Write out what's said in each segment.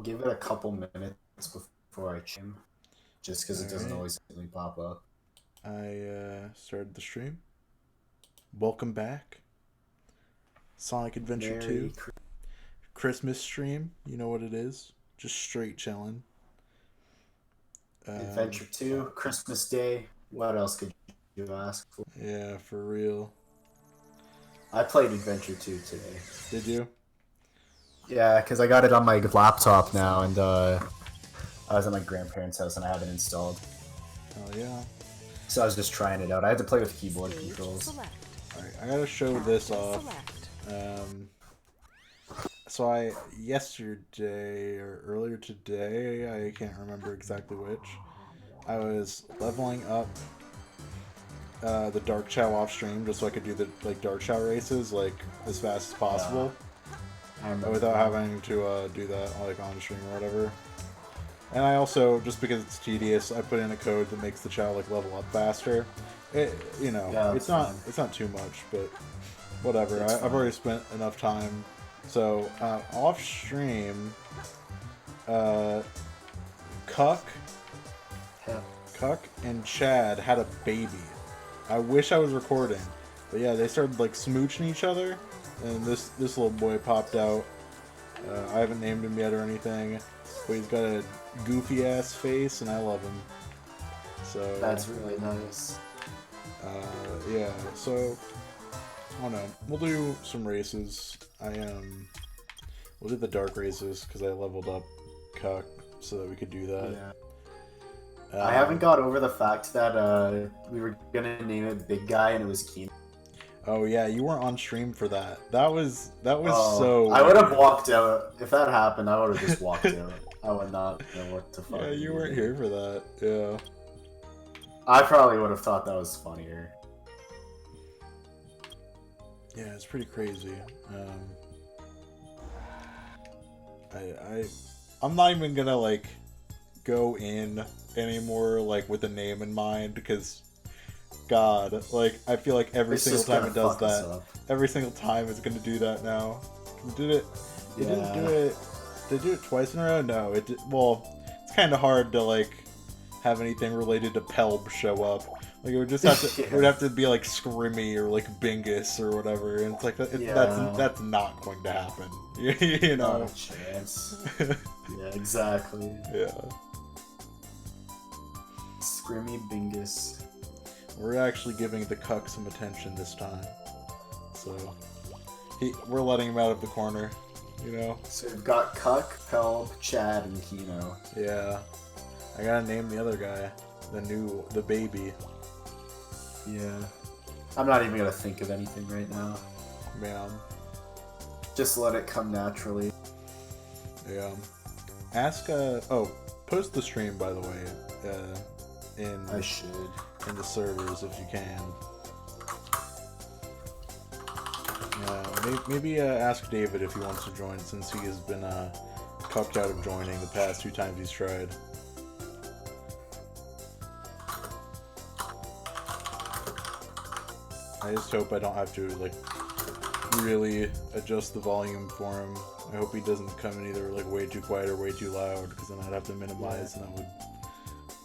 give it a couple minutes before I chim, just because it doesn't Alright. always really pop up. I started the stream. Welcome back. Sonic Adventure 2. Merry Christmas stream. You know what it is. Just straight chilling. Adventure 2, Christmas Day. What else could you ask for? Yeah, for real. I played Adventure 2 today. Did you? Yeah, because I got it on my laptop now, and I was at my grandparents' house and I have it installed. Oh yeah. So I was just trying it out. I had to play with keyboard controls. Alright, I gotta show this off. So yesterday or earlier today, I can't remember exactly which, I was leveling up the Dark Chao off stream just so I could do the Dark Chao races as fast as possible without having to do that on stream or whatever. And I also, just because it's tedious, I put in a code that makes the Chao level up faster. It's not too much, but whatever. I've already spent enough time. So off stream, Cuck and Chad had a baby. I wish I was recording, but yeah, they started smooching each other, and this little boy popped out. I haven't named him yet or anything, but he's got a goofy ass face, and I love him. So that's really nice. Yeah. So I don't know. We'll do some races. We'll do the dark races because I leveled up Cuck so that we could do that. Yeah. I haven't got over the fact that we were gonna name it Big Guy and it was Keenan. Oh yeah, you weren't on stream for that. That was so. I would have walked out if that happened. I would have just walked out. I would not know what to fuck. Yeah, you weren't here for that. Yeah. I probably would have thought that was funnier. Yeah, it's pretty crazy. I'm not even gonna go in anymore with a name in mind because God, I feel like every single time it does that, every single time it's gonna do that now. It did it. It didn't do it. Did it do it twice in a row? No, it did. Well, it's kind of hard to have anything related to Pelb show up. It would just have to. It would have to be Scrimmy or Bingus or whatever, and it's that's not going to happen. You know. Not a chance. Yeah, exactly. Yeah. Scrimmy Bingus. We're actually giving the Cuck some attention this time, so we're letting him out of the corner. You know. So we've got Cuck, Pelb, Chad, and Kino. Yeah. I gotta name the other guy, the baby. Yeah. I'm not even gonna think of anything right now. Man. Just let it come naturally. Yeah. Post the stream, by the way, I should. in the servers if you can. Maybe ask David if he wants to join, since he has been cucked out of joining the past 2 times he's tried. I just hope I don't have to really adjust the volume for him. I hope he doesn't come in either way too quiet or way too loud, because then I'd have to minimize, and that would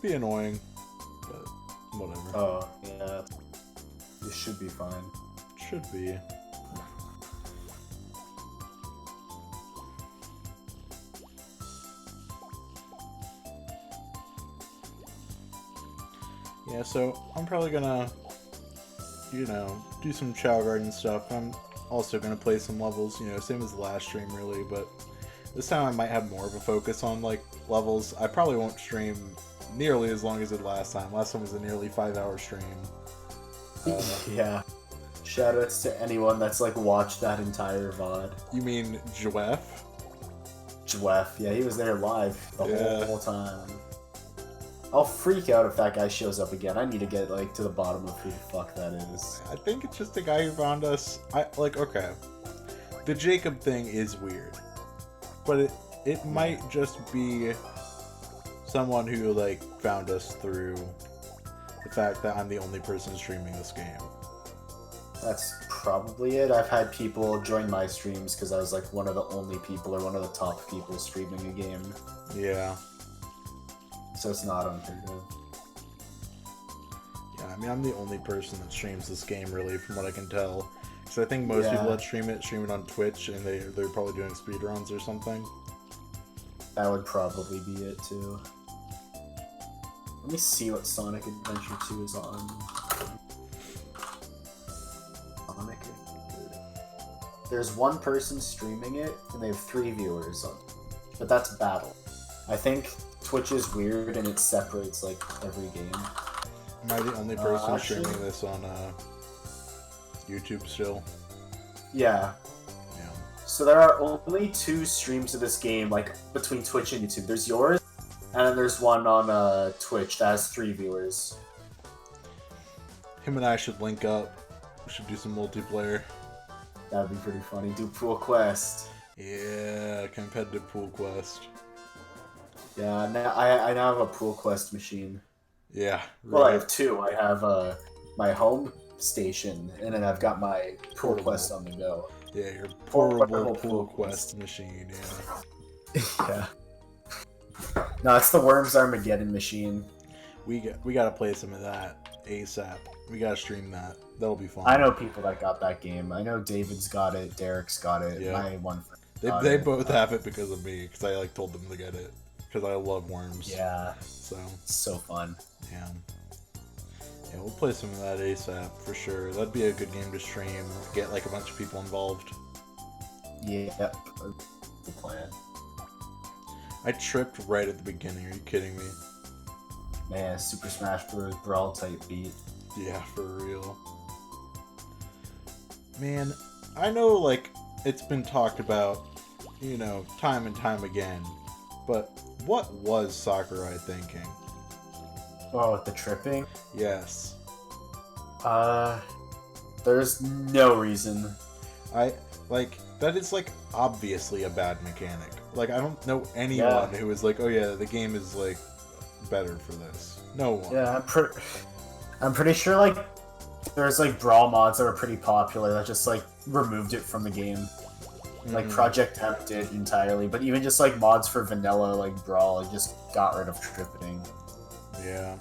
be annoying. But whatever. Oh yeah, this should be fine. Should be. Yeah, so I'm probably gonna, do some Chao Garden stuff. I'm also gonna play some levels, same as the last stream really, but this time I might have more of a focus on levels. I probably won't stream nearly as long as it last time. Last time was a nearly 5-hour stream. Yeah. Shoutouts to anyone that's watched that entire VOD. You mean Jwef? Jwef, yeah, he was there live the whole time. I'll freak out if that guy shows up again. I need to get to the bottom of who the fuck that is. I think it's just the guy who found us. Okay, the Jacob thing is weird, but it might just be someone who found us through the fact that I'm the only person streaming this game. That's probably it. I've had people join my streams because I was like one of the only people or one of the top people streaming a game. Yeah. So it's not unheard of. Yeah, I mean, I'm the only person that streams this game, really, from what I can tell. So I think most people that stream it on Twitch, and they're probably doing speedruns or something. That would probably be it, too. Let me see what Sonic Adventure 2 is on. Sonic Adventure. There's one person streaming it, and they have 3 viewers on it. But that's battle. I think Twitch is weird, and it separates, like, every game. Am I the only person streaming this on YouTube still? Yeah. Yeah. So there are only 2 streams of this game, like, between Twitch and YouTube. There's yours, and then there's one on Twitch that has 3 viewers. Him and I should link up. We should do some multiplayer. That'd be pretty funny. Do Pool Quest. Yeah, competitive Pool Quest. Yeah, now I now have a Pool Quest machine. Yeah. Right. Well, I have 2. I have my home station, and then I've got my Pool Quest on the go. Yeah, your portable Pool Quest machine, yeah. Yeah. No, it's the Worms Armageddon machine. We gotta play some of that ASAP. We gotta stream that. That'll be fun. I know people that got that game. I know David's got it, Derek's got it, yeah. my one friend They both have it because of me, because I told them to get it. Because I love Worms. Yeah. So. It's so fun. Yeah. Yeah, we'll play some of that ASAP for sure. That'd be a good game to stream. Get like a bunch of people involved. Yeah, the plan. I tripped right at the beginning. Are you kidding me? Man, Super Smash Bros. Brawl type beat. Yeah, for real. Man, I know like it's been talked about, you know, time and time again, but what was Sakurai thinking? Oh, with the tripping? Yes. There's no reason. That is like obviously a bad mechanic. Like I don't know anyone who is like, oh yeah, the game is like better for this. No one. Yeah, I'm pretty sure like there's like Brawl mods that were pretty popular that just like removed it from the game. Like Project Hemp did entirely, but even just like mods for vanilla like Brawl, it just got rid of tripping. Yeah.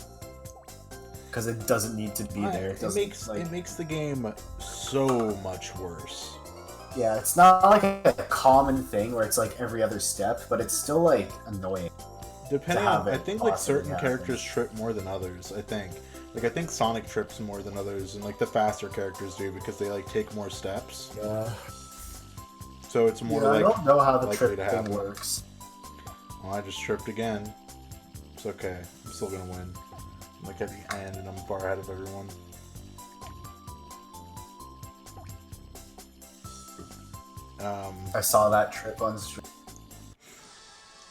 Because it doesn't need to be there. It makes the game so much worse. Yeah, it's not like a common thing where it's like every other step, but it's still like annoying. Depending on, I think like certain characters trip more than others. I think Sonic trips more than others, and like the faster characters do because they like take more steps. Yeah. So it's more like I don't know how the likely trip thing works. Well, I just tripped again. It's okay. I'm still gonna win. I'm like at the end, and I'm far ahead of everyone. I saw that trip on stream.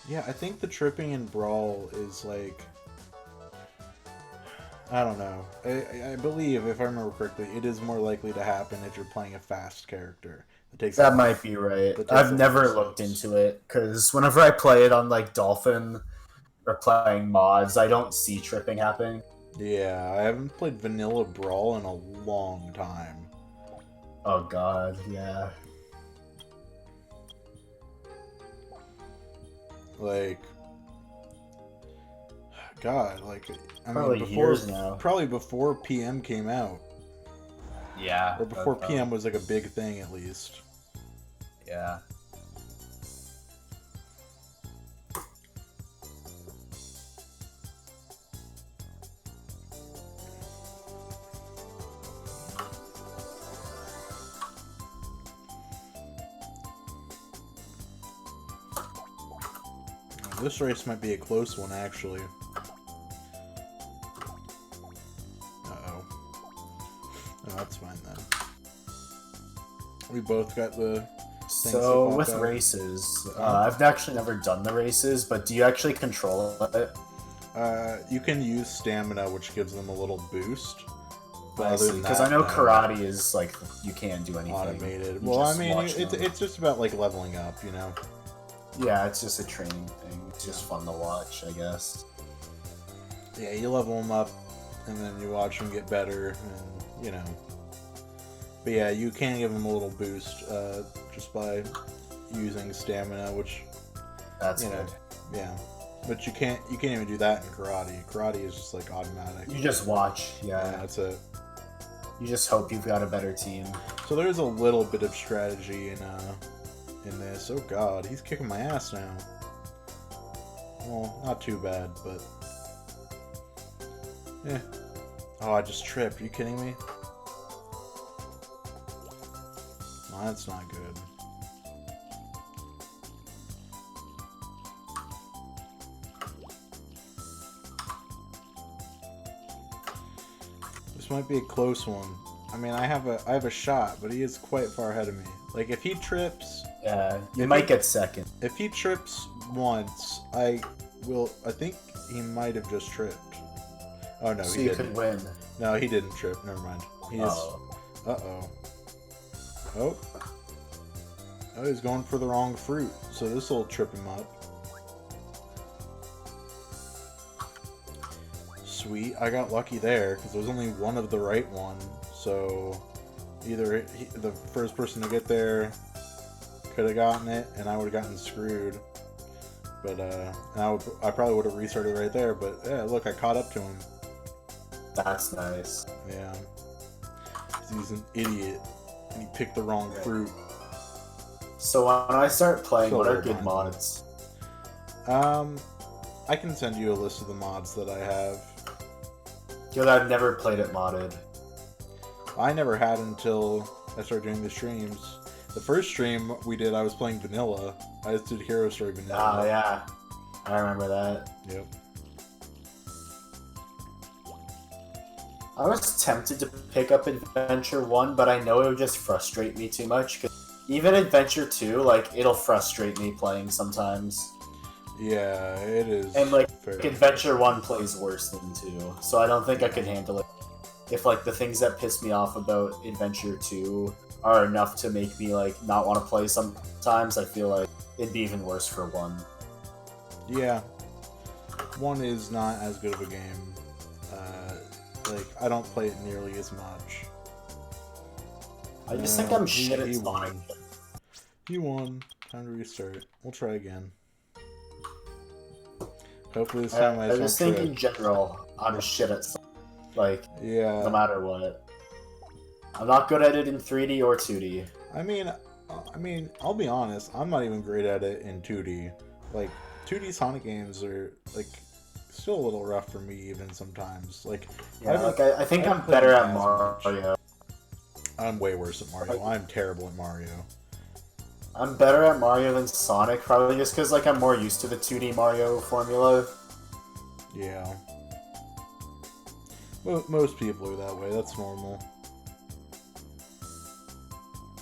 Yeah, I think the tripping in Brawl is like, I don't know. I believe, if I remember correctly, it is more likely to happen if you're playing a fast character. That might be right. I've never looked into it, because whenever I play it on like Dolphin or playing mods, I don't see tripping happening. Yeah, I haven't played vanilla Brawl in a long time. Oh god, yeah. Like, God, like, I probably mean, years now. Probably before PM came out. Yeah. Or before PM was like a big thing, at least. Yeah. This race might be a close one, actually. Uh-oh. Oh, that's fine, then. We both got the... So, with races, I've actually never done the races, but do you actually control it? You can use stamina, which gives them a little boost. Because I know karate is, like, you can't do anything. Automated. Well, I mean, it's just about, like, leveling up, you know? Yeah, it's just a training thing. It's just fun to watch, I guess. Yeah, you level them up, and then you watch them get better, and, you know. But yeah, you can give him a little boost just by using stamina, which That's good. yeah. But you can't even do that in karate. Karate is just like automatic. You just watch, Yeah, that's it. You just hope you've got a better team. So there's a little bit of strategy in this. Oh god, he's kicking my ass now. Well, not too bad, but yeah. Oh, I just tripped. Are you kidding me? No, that's not good. This might be a close one. I mean, I have a shot, but he is quite far ahead of me. Like, if he trips... Yeah, you might get second. If he trips once, I think he might have just tripped. Oh, no, so he didn't. So you could win. No, he didn't trip. Never mind. He is... Uh-oh. Oh. Oh, he's going for the wrong fruit, so this will trip him up. Sweet, I got lucky there, because there was only one of the right one, so either the first person to get there could have gotten it, and I would have gotten screwed. But, and I probably would have restarted right there, but yeah, look, I caught up to him. That's nice. Yeah. He's an idiot, and he picked the wrong fruit. So when I start playing, So what are weird, good man. mods? I can send you a list of the mods that I have. Because I've never played it modded. I never had until I started doing the streams. The first stream we did, I was playing vanilla. I just did Hero Story vanilla. Oh, yeah. I remember that. Yep. I was tempted to pick up Adventure 1, but I know it would just frustrate me too much. Cause even Adventure 2, like, it'll frustrate me playing sometimes. Yeah, it is. And, like, fair. Adventure 1 plays worse than 2, so I don't think I could handle it. If, like, the things that piss me off about Adventure 2 are enough to make me, like, not want to play sometimes, I feel like it'd be even worse for 1. Yeah. 1 is not as good of a game. Like, I don't play it nearly as much. I just think I'm shit at he Sonic. won. He won. Time to restart. We'll try again. Hopefully this time I I just think trip. in general, I'm shit at Sonic. Like, Yeah. no matter what. I'm not good at it in 3D or 2D. I mean, I'll be honest. I'm not even great at it in 2D. Like, 2D Sonic games are like still a little rough for me even sometimes. Like, Yeah, I think I'm better at Mario. I'm way worse at Mario. I'm terrible at Mario. I'm better at Mario than Sonic, probably just because like I'm more used to the 2D Mario formula. Yeah. Most people are that way. That's normal.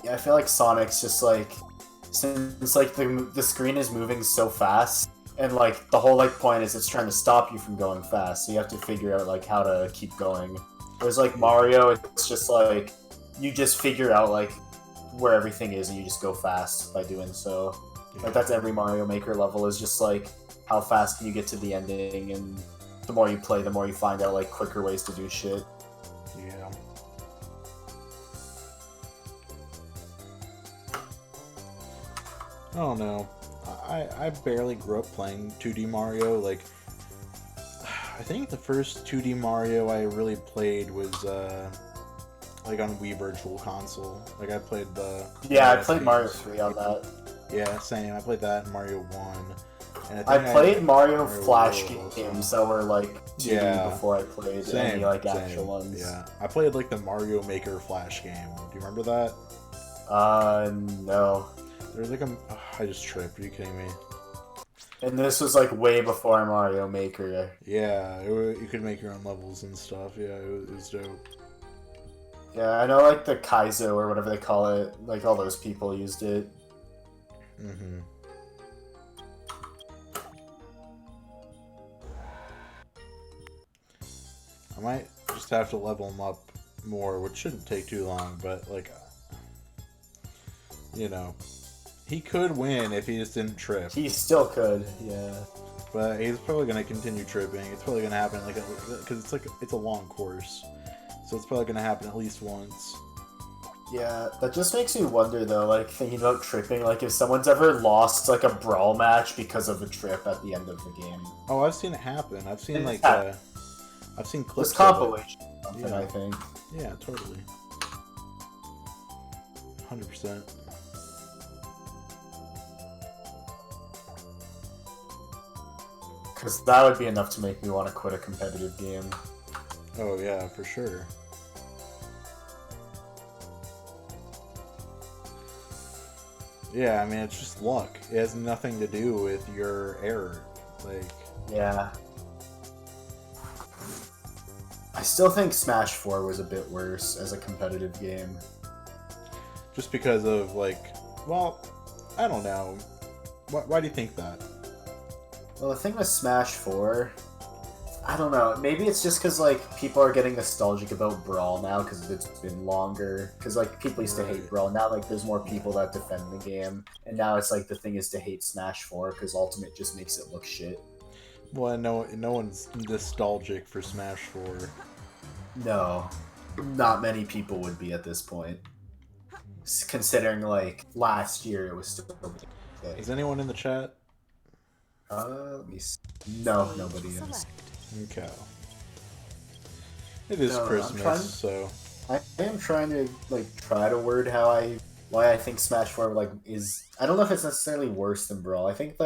Yeah, I feel like Sonic's just like, since like the screen is moving so fast, and like the whole like point is it's trying to stop you from going fast, so you have to figure out like how to keep going. Whereas like Mario, it's just like you just figure out like where everything is and you just go fast by doing so. Yeah. Like that's every Mario Maker level is just like how fast can you get to the ending, and the more you play, the more you find out like quicker ways to do shit. Yeah. I don't know. I barely grew up playing 2D Mario. Like, I think the first 2D Mario I really played was like on Wii Virtual Console. Like I played the Yeah, I played Mario 3 on that. Yeah, same. I played that in Mario 1. And I played Mario Mario Flash World games that were like 2D before I played any like actual ones. Yeah, I played like the Mario Maker Flash game. Do you remember that? No. There's like a... I just tripped. Are you kidding me? And this was like way before Mario Maker. Yeah, you could make your own levels and stuff. Yeah, it was dope. Yeah, I know like the Kaizo or whatever they call it, like all those people used it. Mm-hmm. I might just have to level him up more, which shouldn't take too long, but like, you know, he could win if he just didn't trip. He still could, yeah. But he's probably gonna continue tripping. It's probably gonna happen like because it's a long course, so it's probably gonna happen at least once. Yeah, that just makes me wonder though, like thinking about tripping, like if someone's ever lost like a brawl match because of a trip at the end of the game. Oh, I've seen it happen. I've seen like Yeah. I've seen This clips of it. compilation or something, Yeah. I think. Yeah, totally. 100%. Because that would be enough to make me want to quit a competitive game. Oh yeah, for sure. Yeah, I mean, it's just luck. It has nothing to do with your error. Like, Yeah. I still think Smash 4 was a bit worse as a competitive game. just because of, like, well, I don't know. Why do you think that? Well, the thing with Smash 4, I don't know. Maybe it's just because, like, people are getting nostalgic about Brawl now because it's been longer. Because, like, people used to hate Right. Brawl. Now, like, there's more people that defend the game. And now it's, like, the thing is to hate Smash 4 because Ultimate just makes it look shit. Well, no one's nostalgic for Smash 4. No. Not many people would be at this point. Considering, like, last year it was still okay. Is anyone in the chat? Let me see. No, nobody is. Okay. It is No, Christmas, so... I am trying to try to word why I think Smash 4 is, I don't know if it's necessarily worse than Brawl. I think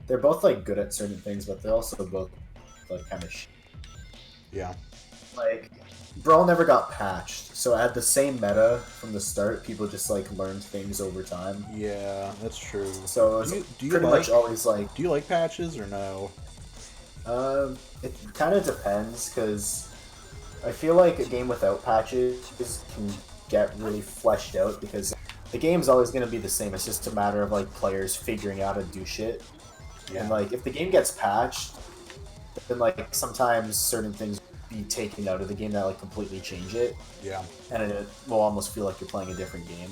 they're both good at certain things, but they're also both kind of Yeah. Brawl never got patched, so at the same meta from the start, people just learned things over time. Yeah, that's true. So it's do you pretty much always Do you like patches or no? It kind of depends, because I feel like a game without patches can get really fleshed out, because the game's always going to be the same. It's just a matter of players figuring out how to do shit. Yeah. And if the game gets patched, then sometimes certain things be taken out of the game that completely change it. Yeah. And it will almost feel like you're playing a different game.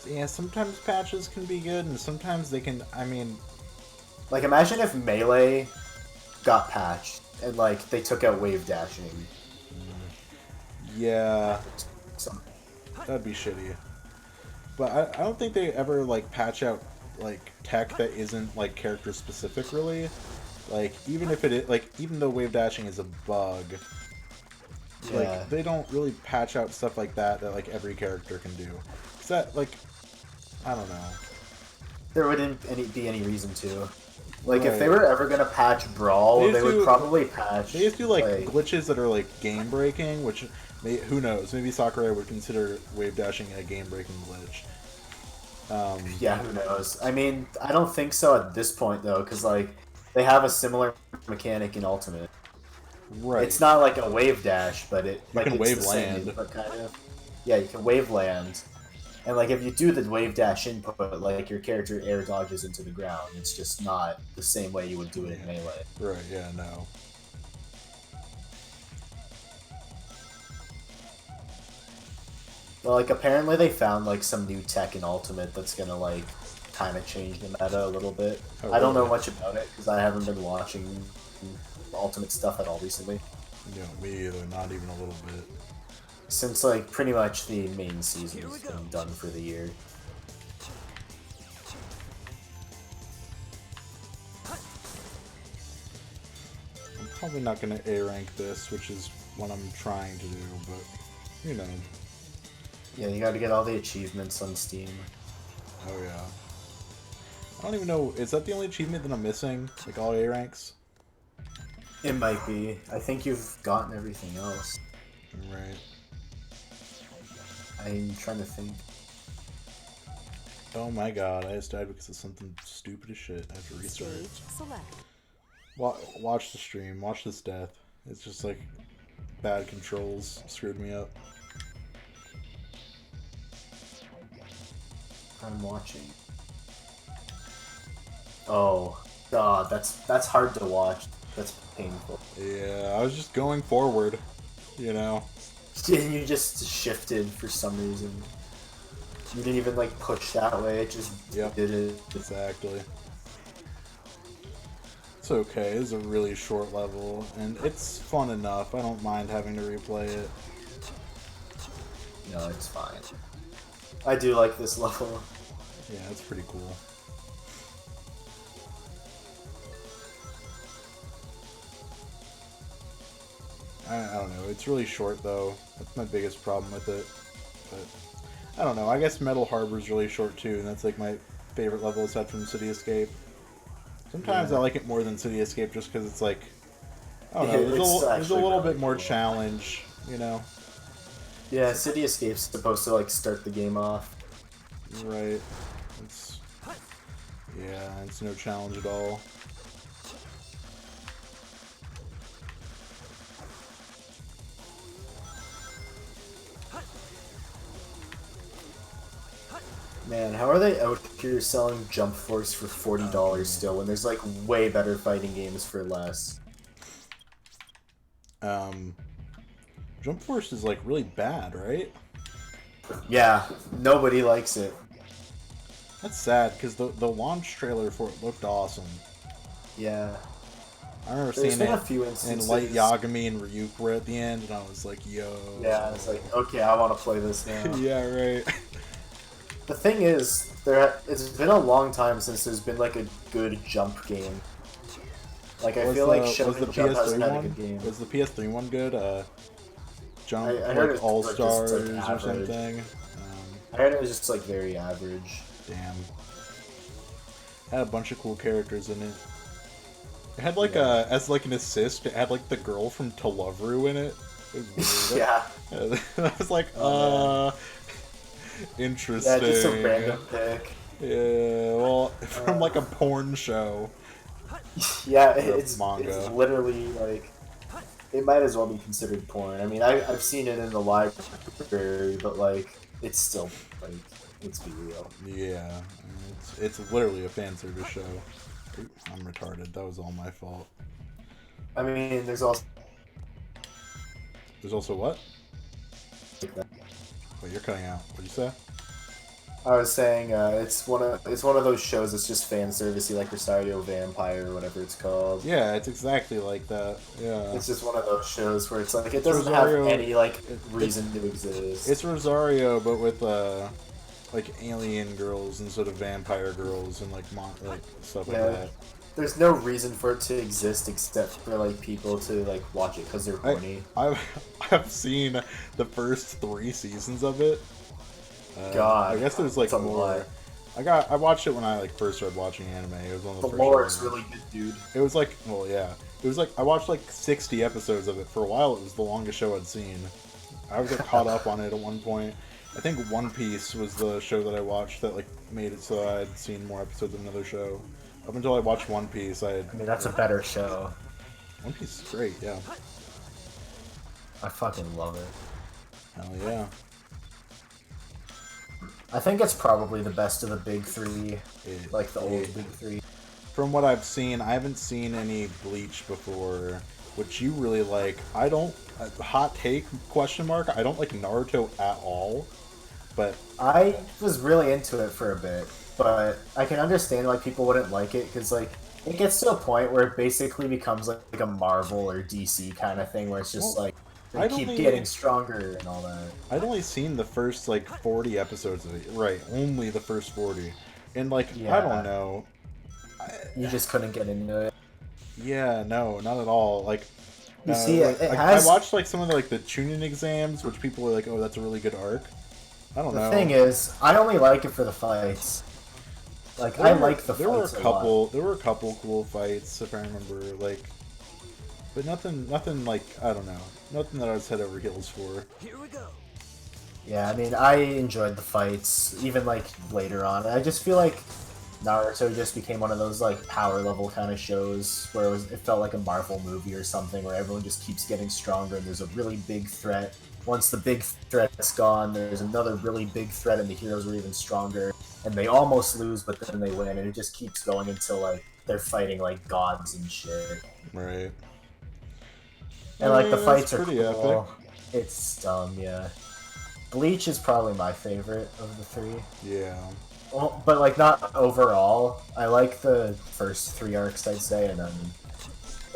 Yeah, sometimes patches can be good, and sometimes they can, I mean... imagine if Melee got patched, and they took out wave dashing. Yeah, So, that'd be shitty. But I don't think they ever, patch out, tech that isn't, character specific, really. Even if it is, even though wave dashing is a bug, yeah. they don't really patch out stuff like that every character can do. Is that, I don't know. There wouldn't be any reason to. Right. If they were ever gonna patch Brawl, they would probably patch... They just do, glitches that are, game-breaking, which, who knows, maybe Sakurai would consider wave dashing a game-breaking glitch. Yeah, who knows? I mean, I don't think so at this point, though, because, they have a similar mechanic in Ultimate. Right. It's not like a wave dash, but it... You can it's wave the same, land. but kind of. Yeah, you can wave land. And, if you do the wave dash input, your character air dodges into the ground. It's just not the same way you would do it in Melee. Right, yeah, no. Well, apparently they found, some new tech in Ultimate that's gonna, kind of change the meta a little bit. Oh, I don't know really? much about it, because I haven't been watching Ultimate stuff at all recently. No, me either, not even a little bit. Since, pretty much the main season's been done for the year. I'm probably not going to A-rank this, which is what I'm trying to do, but, you know. Yeah, you gotta get all the achievements on Steam. Oh, yeah. I don't even know, is that the only achievement that I'm missing? All A-ranks? It might be. I think you've gotten everything else. Right. I'm trying to think. Oh my god, I just died because of something stupid as shit. I have to restart. Watch the stream, watch this death. It's just bad controls screwed me up. I'm watching. Oh, God, that's hard to watch. That's painful. Yeah, I was just going forward, you know. You just shifted for some reason. You didn't even push that way. It just did it. Exactly. It's okay. It's a really short level, and it's fun enough. I don't mind having to replay it. No, it's fine. I do like this level. Yeah, it's pretty cool. I don't know. It's really short, though. That's my biggest problem with it. But I don't know. I guess Metal Harbor's really short, too, and that's like my favorite level aside from City Escape. Sometimes I like it more than City Escape just because it's like, I don't know, there's a little bit more challenge, you know? Yeah, City Escape's supposed to like start the game off. Right. It's no challenge at all. Man, how are they out here selling Jump Force for $40 still when there's like way better fighting games for less? Jump Force is like really bad, right? Yeah, nobody likes it. That's sad because the launch trailer for it looked awesome. Yeah. I remember seeing been it a few instances. and Light Yagami and Ryuk were at the end, and I was like, yo. Yeah, it's like, okay, I want to play this now. Yeah, right. The thing is, it's been a long time since there's been like a good jump game. Like I feel like Shonen Jump hasn't had a good game. Was the PS3 one good? Jump I heard like All like, Stars just, like, or something. I heard it was just like very average. Damn. Had a bunch of cool characters in it. It had like as like an assist, it had like the girl from To Love Ru in it. It was weird. Yeah. I was like, interesting. Yeah, just a random pick. Yeah, well, from like a porn show. Yeah, it's manga. It's literally like it might as well be considered porn. I mean, I've seen it in the library, but like it's still like let's be real. Yeah, it's literally a fan service show. I'm retarded. That was all my fault. I mean, there's also what? Wait, you're cutting out. What'd you say? I was saying it's one of those shows that's just fan servicey, like Rosario Vampire or whatever it's called. Yeah, it's exactly like that. Yeah. It's just one of those shows where it's like it doesn't have any like reason to exist. It's Rosario, but with like alien girls instead of vampire girls and like stuff like that. There's no reason for it to exist except for like people to like watch it because they're horny. I've seen the first 3 seasons of it. God, I guess there's like more. I watched it when I like first started watching anime. It was one of the first. The lore is really good, dude. It was like, well, yeah. It was like I watched like 60 episodes of it. For a while, it was the longest show I'd seen. I was like caught up on it at one point. I think One Piece was the show that I watched that like made it so I'd seen more episodes of another show. Up until I watched One Piece, I mean, that's a better show. One Piece is great, yeah. I fucking love it. Hell yeah. I think it's probably the best of the big 3, like the old big 3. From what I've seen, I haven't seen any Bleach before, which you really like. I don't, hot take, question mark, I don't like Naruto at all, but... I was really into it for a bit, but I can understand why people wouldn't like it, because like, it gets to a point where it basically becomes like a Marvel or DC kind of thing, where it's just like, they keep getting stronger and all that. I'd only seen the first, like, 40 episodes of it. Right, only the first 40. And, like, yeah. I don't know. You just couldn't get into it? Yeah, no, not at all. Like, you see, I watched, like, some of the, like, the Chunin exams, which people were like, oh, that's a really good arc. I don't know. The thing is, I only like it for the fights. Like, I like the fights a lot. There were a couple cool fights, if I remember, like... But nothing like, I don't know. Nothing that I was head over heels for. Here we go. Yeah, I mean, I enjoyed the fights, even like later on. I just feel like Naruto just became one of those like power level kind of shows where it felt like a Marvel movie or something where everyone just keeps getting stronger and there's a really big threat. Once the big threat's gone, there's another really big threat and the heroes are even stronger. And they almost lose, but then they win, and it just keeps going until like they're fighting like gods and shit. Right. And like the fights are pretty cool. Epic. It's dumb, yeah. Bleach is probably my favorite of the 3. Yeah. Well, but like not overall. I like the first 3 arcs, I'd say, and then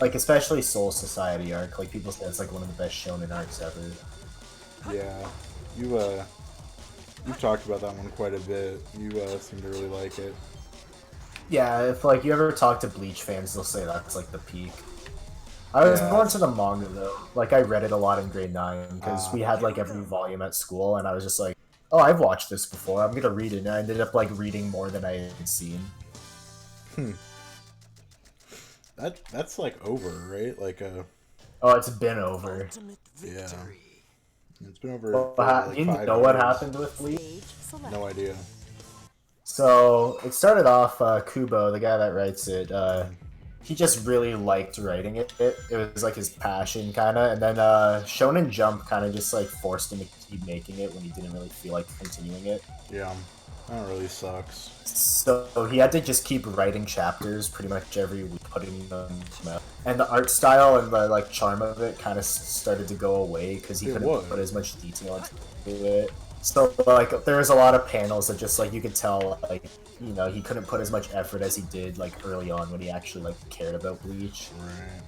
like especially Soul Society arc. Like people say it's like one of the best shonen arcs ever. Yeah. You've talked about that one quite a bit. You seem to really like it. Yeah, if like you ever talk to Bleach fans, they'll say that's like the peak. I was more into the manga though. Like I read it a lot in grade 9 because we had like every volume at school, and I was just like, oh, I've watched this before. I'm gonna read it, and I ended up like reading more than I had seen. That's like over, right? Like Oh, it's been over. Yeah. It's been over Well, for like you 5 know years. what happened with Bleach? No idea. So it started off Kubo, the guy that writes it. He just really liked writing it. It was like his passion, kind of. And then Shonen Jump kind of just like forced him to keep making it when he didn't really feel like continuing it. Yeah, that really sucks. So he had to just keep writing chapters pretty much every week, putting them out. And the art style and the like charm of it kind of started to go away because he couldn't put as much detail into it. So like there was a lot of panels that just like you could tell like he couldn't put as much effort as he did like early on when he actually like cared about Bleach. Right.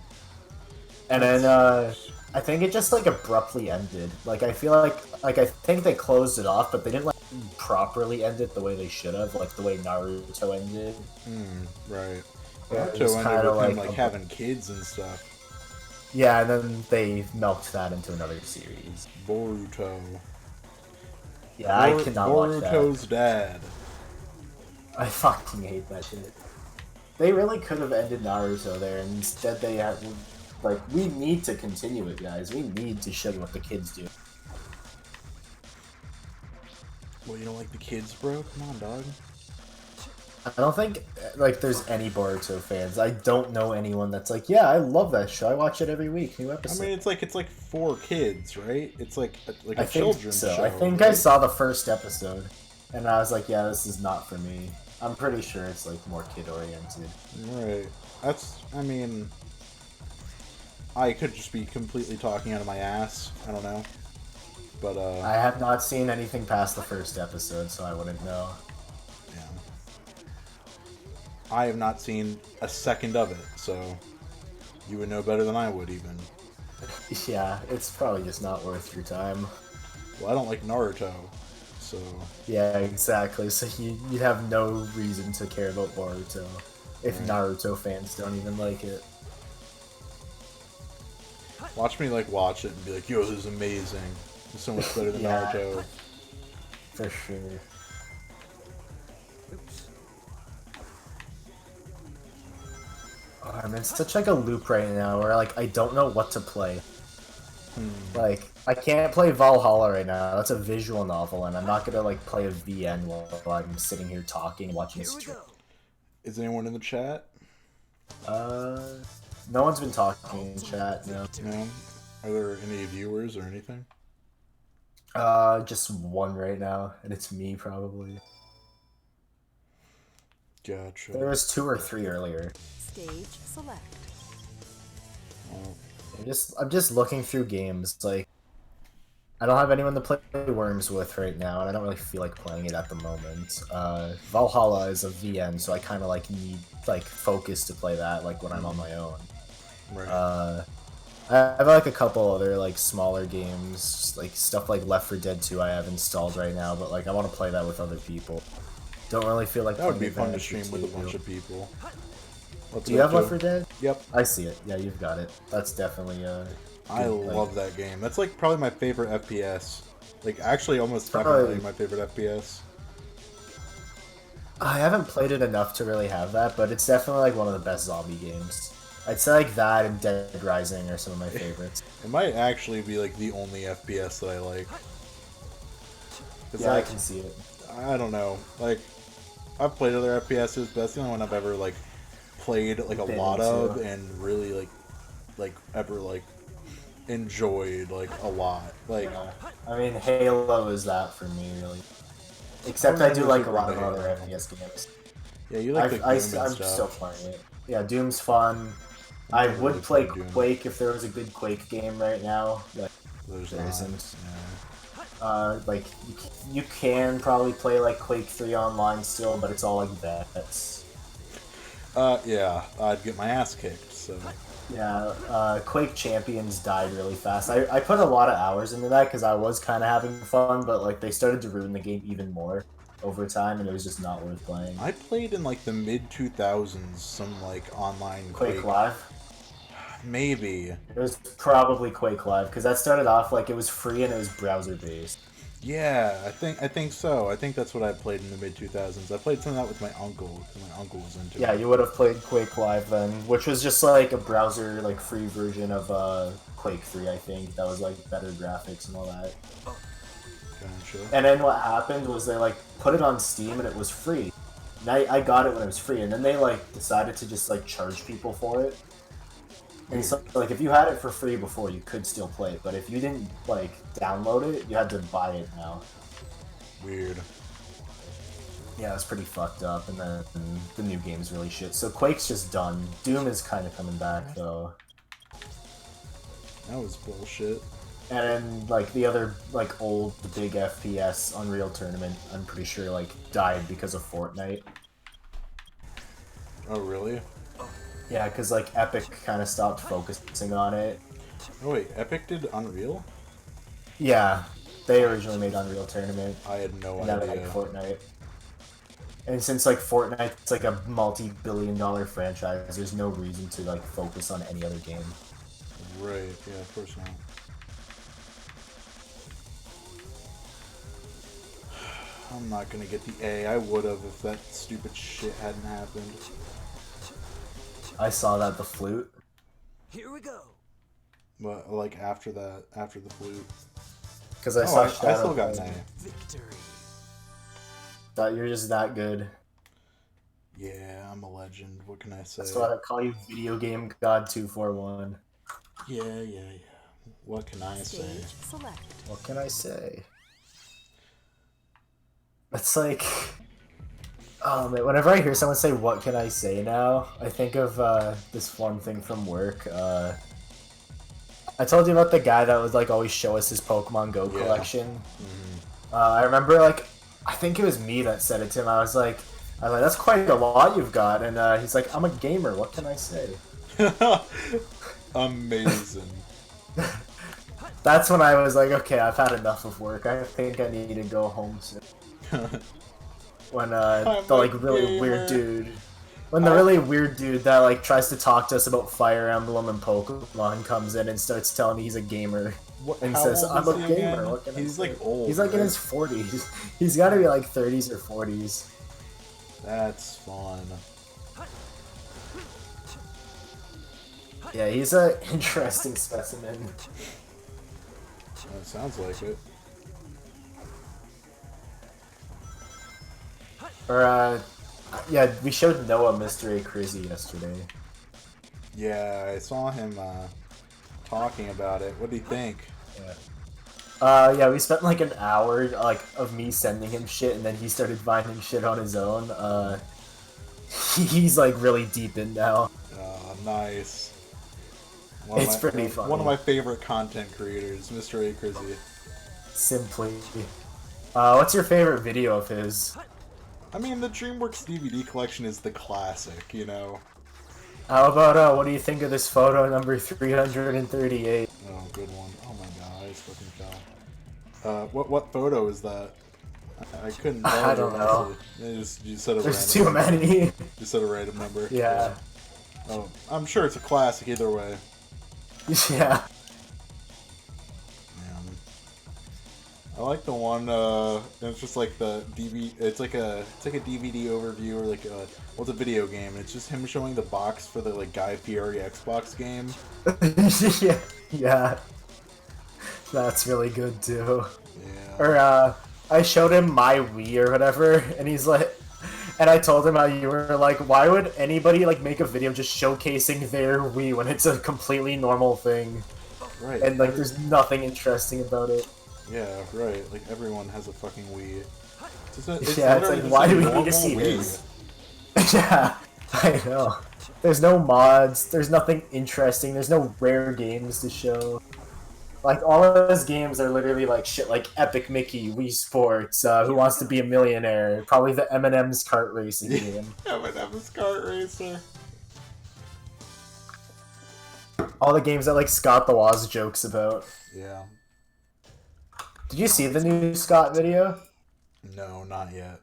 And then I think it just like abruptly ended. Like I feel like I think they closed it off, but they didn't like properly end it the way they should have, like the way Naruto ended. Right. Yeah, Naruto ended with him like having kids and stuff. Yeah, and then they milked that into another series. Boruto. Yeah, I cannot watch that. Boruto's dad. I fucking hate that shit. They really could have ended Naruto there, and instead they had, like, we need to continue it, guys. We need to show you what the kids do. Well, you don't like the kids, bro? Come on, dog. I don't think, like, there's any Boruto fans. I don't know anyone that's like, yeah, I love that show. I watch it every week, new episode. I mean, it's like for kids, right? It's like a children's show. I think right? I saw the first episode, and I was like, yeah, this is not for me. I'm pretty sure it's, like, more kid-oriented. Right. I mean, I could just be completely talking out of my ass. I don't know. But, I have not seen anything past the first episode, so I wouldn't know. Yeah. I have not seen a second of it, so you would know better than I would, even. Yeah, it's probably just not worth your time. Well, I don't like Naruto, so... Yeah, exactly. So you'd have no reason to care about Boruto if Naruto fans don't even like it. Watch me, like, watch it and be like, yo, this is amazing. It's so much better than Naruto. For sure. Oh, I'm in such like a loop right now where like I don't know what to play. Like I can't play Valhalla right now. That's a visual novel, and I'm not gonna like play a VN while I'm sitting here talking and watching a stream. Is anyone in the chat? No one's been talking in chat. No. No. Are there any viewers or anything? Just one right now, and it's me probably. Gotcha. There was 2 or 3 earlier. Stage select. Well, I'm just looking through games. Like, I don't have anyone to play Worms with right now, and I don't really feel like playing it at the moment. Valhalla is a VN, so I kind of like need like focus to play that, like when I'm on my own. right. I have like a couple other like smaller games, like stuff like Left 4 Dead 2 I have installed right now, but like I want to play that with other people. Don't really feel like That would be fun to Adventure stream with a 2. bunch of people. Do you have Left 4 Dead? Yep. I see it. Yeah, you've got it. That's definitely I love that game. That's like probably my favorite FPS. Like actually almost Probably. definitely my favorite FPS. I haven't played it enough to really have that, but it's definitely like one of the best zombie games. I'd say like that and Dead Rising are some of my favorites. It might actually be like the only FPS that I like. Yeah, I can see it. I don't know. Like, I've played other FPSs, but that's the only one I've ever like played like a lot of and really like ever like enjoyed like a lot. Like, yeah. I mean, Halo is that for me really. Except I do like a lot of other FPS games. Yeah, you like the Doom I'm and stuff. still playing it. Yeah, Doom's fun. I would play Quake if there was a good Quake game right now. Like, there isn't. Yeah. Like you can probably play like Quake 3 online still, but it's all like bets. Yeah, I'd get my ass kicked, so... Yeah, Quake Champions died really fast. I put a lot of hours into that because I was kind of having fun, but like they started to ruin the game even more over time, and it was just not worth playing. I played in like the mid-2000s some like online Quake Live? Maybe. It was probably Quake Live because that started off like it was free and it was browser based. Yeah, I think so. I think that's what I played in the mid-2000s. I played some of that with my uncle, because my uncle was into Yeah, it. you would have played Quake Live then, which was just like a browser like free version of Quake 3, I think. That was like better graphics and all that. Gotcha. And then what happened was they like put it on Steam and it was free. And I got it when it was free, and then they like decided to just like charge people for it. And so, like, if you had it for free before, you could still play it, but if you didn't, like, download it, you had to buy it now. Weird. Yeah, it's pretty fucked up, and then the new game's really shit. So Quake's just done. Doom is kind of coming back, though. That was bullshit. And then, like, the other, like, old, the big FPS Unreal Tournament, I'm pretty sure, like, died because of Fortnite. Oh, really? Yeah, because, like, Epic kind of stopped focusing on it. Oh, wait, Epic did Unreal? Yeah, they originally made Unreal Tournament. I had no and idea. Now they make Fortnite. And since, like, Fortnite's, like, a multi-billion-dollar franchise, there's no reason to, like, focus on any other game. Right, yeah, of course not. I'm not gonna get the A. I would've if that stupid shit hadn't happened. I saw that, the flute. Here we go. But, like, after that, after the flute. Because I saw I still Shadow got an A. Victory. Thought you're just that good. Yeah, I'm a legend. What can I say? That's why I call you Video Game God 241. Yeah. What can I say? Stage select. What can I say? It's like... Oh man, whenever I hear someone say, "What can I say now?" I think of this one thing from work. I told you about the guy that would like always show us his Pokemon Go collection. Mm-hmm. I remember like, I think it was me that said it to him. I was like, "That's quite a lot you've got," and he's like, "I'm a gamer. What can I say?" Amazing. That's when I was like, "Okay, I've had enough of work. I think I need to go home soon." When the like really weird dude, when the really weird dude that like tries to talk to us about Fire Emblem and Pokemon comes in and starts telling me he's a gamer and says, "I'm a gamer." What can I He's say? like old. He's like in his 40s. He's got to be like 30s or 40s. That's fun. Yeah, he's an interesting specimen. That sounds like it. Or yeah, we showed Noah Mystery Crizzy yesterday. Yeah, I saw him talking about it. What do you think? Yeah, we spent like an hour like of me sending him shit, and then he started finding shit on his own. He's like really deep in now. Nice. It's pretty funny. One of my favorite content creators, Mr. A. Crizzy. Simply. What's your favorite video of his? I mean, the DreamWorks DVD collection is the classic, you know? How about, what do you think of this photo number 338? Oh, good one. Oh my god, I just fucking fell. What photo is that? I couldn't tell. I don't know. You said a There's random too many. You said a random number. Yeah. Oh, I'm sure it's a classic either way. Yeah. I like the one. It's just like the DVD. It's like a DVD overview or like what's a video game? And it's just him showing the box for the like Guy Fieri Xbox game. Yeah. That's really good too. Yeah. Or I showed him my Wii or whatever, and he's like, and I told him how you were like, why would anybody like make a video just showcasing their Wii when it's a completely normal thing? Right. And like, there's nothing interesting about it. Yeah, right. Like everyone has a fucking Wii. It's like, why do we need to see this? Yeah, I know. There's no mods. There's nothing interesting. There's no rare games to show. Like, all of his games are literally like shit like Epic Mickey, Wii Sports, Who Wants to Be a Millionaire, probably the M&M's kart racing game. M&M's kart racer. All the games that like Scott the Woz jokes about. Yeah. Did you see the new Scott video? No, not yet.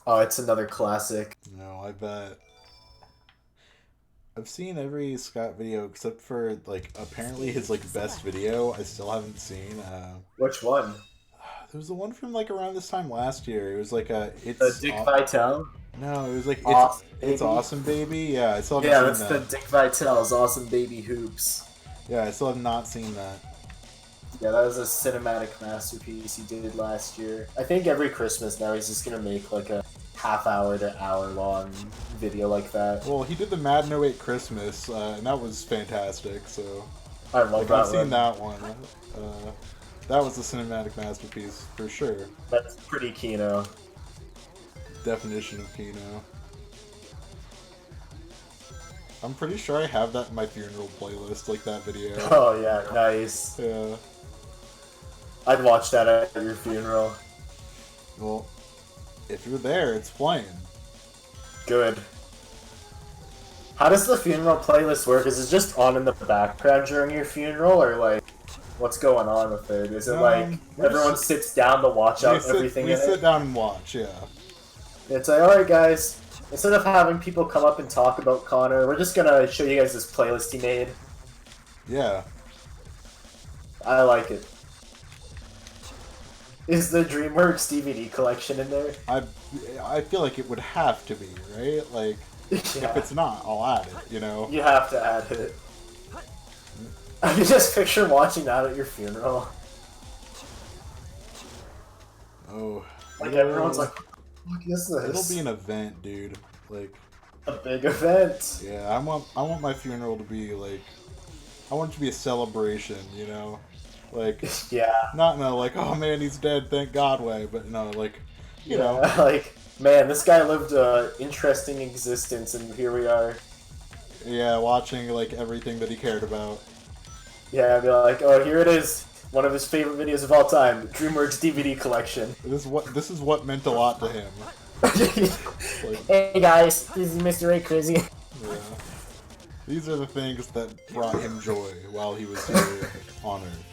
Oh, it's another classic. No, I bet. I've seen every Scott video except for, like, apparently his, like, best video I still haven't seen. Which one? There was the one from, like, around this time last year. It was, like, The Dick Vitale? No, it was, like, It's Awesome Baby? Yeah, I still haven't Yeah, seen that's that. the Dick Vitale's Awesome Baby Hoops. Yeah, I still have not seen that. Yeah, that was a cinematic masterpiece he did last year. I think every Christmas now he's just gonna make, like, a half-hour to hour-long video like that. Well, he did the Mad No 8 Christmas, and that was fantastic, so... I love like, that I've seen one. that one. That was a cinematic masterpiece, for sure. That's pretty Kino. Definition of Kino. I'm pretty sure I have that in my funeral playlist, like that video. Oh yeah, nice. Yeah. I'd watch that at your funeral. Well, if you're there, it's playing. Good. How does the funeral playlist work? Is it just on in the background during your funeral, or like, what's going on with it? Is it like everyone sits down to watch out everything in it? We sit down and watch, yeah. It's like, alright guys, instead of having people come up and talk about Connor, we're just gonna show you guys this playlist he made. Yeah. I like it. Is the DreamWorks DVD collection in there? I feel like it would have to be, right? Like, Yeah. if it's not, I'll add it, you know? You have to add it. I can just picture watching that at your funeral. Oh. Like, everyone's like, what the fuck is this? It'll be an event, dude. Like, a big event. yeah, I want my funeral to be, like, I want it to be a celebration, you know? Like, Yeah. not in a, like, oh man, he's dead, thank God way, but no, like, you know. Like, man, this guy lived an interesting existence, and here we are. Yeah, watching, like, everything that he cared about. Yeah, I'd be like, oh, here it is. One of his favorite videos of all time, DreamWorks DVD collection. This is what meant a lot to him. Hey guys, this is Mr. A Crazy. Yeah. These are the things that brought him joy while he was here on Earth.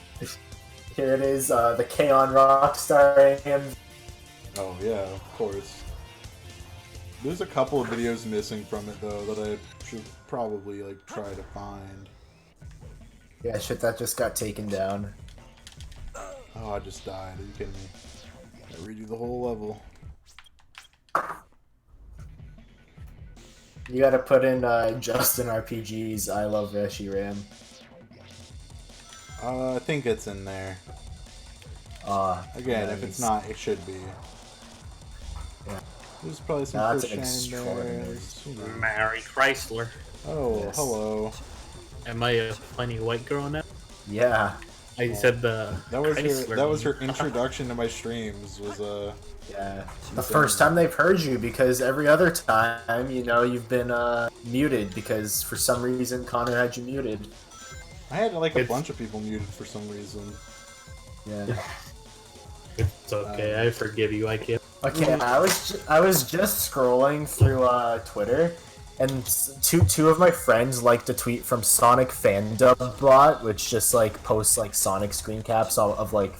Here it is, the K-On! Rockstar him. Oh yeah, of course. There's a couple of videos missing from it though that I should probably like try to find. Yeah, shit, that just got taken down. Oh, I just died. Are you kidding me? I redo the whole level. You gotta put in Justin RPG's I Love Reshiram. I think it's in there. Again, nice. if it's not, it should be. Yeah. There's probably some That's Christian in there. extraordinary. Mary Chrysler. Oh, Yes. hello. Am I a funny white girl now? Yeah. I said the That was Chrysler. her introduction to my streams. Was Yeah. The first time they've heard you, because every other time, you know, you've been muted because for some reason Connor had you muted. I had like a It's- bunch of people muted for some reason. Yeah. It's okay. I forgive you. I can't. Okay, I was just scrolling through Twitter, and two of my friends liked a tweet from Sonic Fandom Bot, which just like posts like Sonic screen caps of like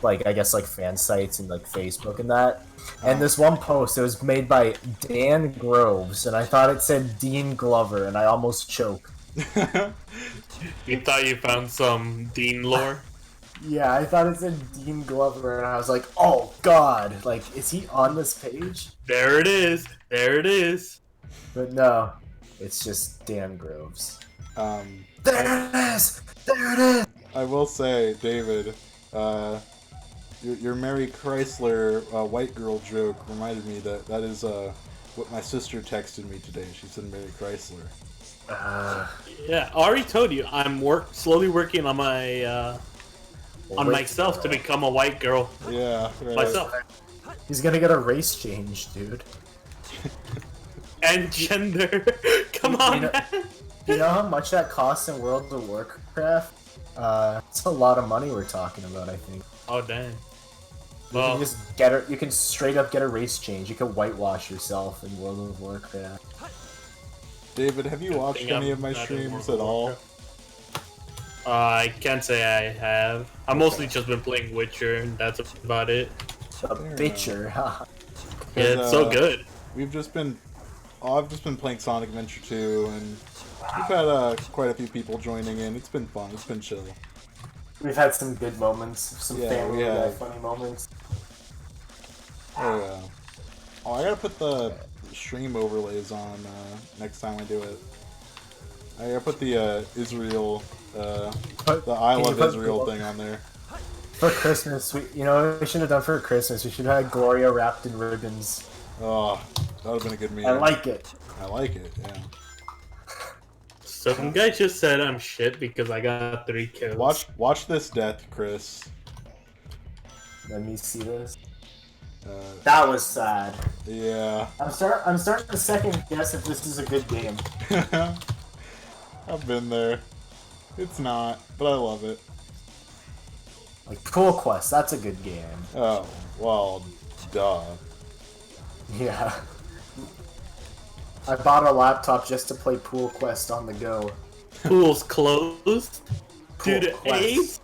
I guess like fan sites and like Facebook and that. And this one post, it was made by Dan Groves, and I thought it said Dean Glover, and I almost choked. You thought you found some Dean lore? Yeah, I thought it said Dean Glover, and I was like, oh god, like, is he on this page? There it is. There it is. But no, it's just Dan Groves. There There it is! There it is! I will say, David, your Mary Chrysler white girl joke reminded me that is what my sister texted me today. She said Mary Chrysler. Yeah, I already told you. I'm slowly working on my on myself to become a white girl Yeah, right. myself. He's gonna get a race change, dude. And gender. Come on, You know- man. You know how much that costs in World of Warcraft? It's a lot of money we're talking about, I think. Oh dang. You Well, can just get her. You can straight up get a race change. You can whitewash yourself in World of Warcraft. David, have you watched any of my not in streams World at of all? Warcraft. I can't say I have. I've mostly just been playing Witcher, and that's about it. A bitcher, huh? Yeah, it's so good. We've just been... I've just been playing Sonic Adventure 2, and we've had quite a few people joining in. It's been fun. It's been chill. We've had some good moments, some Yeah, family we have. funny moments. Oh, yeah. Oh, I gotta put the stream overlays on next time I do it. I gotta put the Israel, the I Love Israel thing on there. For Christmas, you know what we should have done for Christmas? We should have had Gloria wrapped in ribbons. Oh, that would've been a good meme. I like it. I like it, yeah. Some guy just said I'm shit because I got 3 kills. Watch this death, Chris. Let me see this. Uh, That was sad. yeah. I'm starting to second guess if this is a good game. I've been there. It's not, but I love it. Like Pool Quest, that's a good game. Oh, well, duh. Yeah. I bought a laptop just to play Pool Quest on the go. Pool's closed due to Quest. AIDS.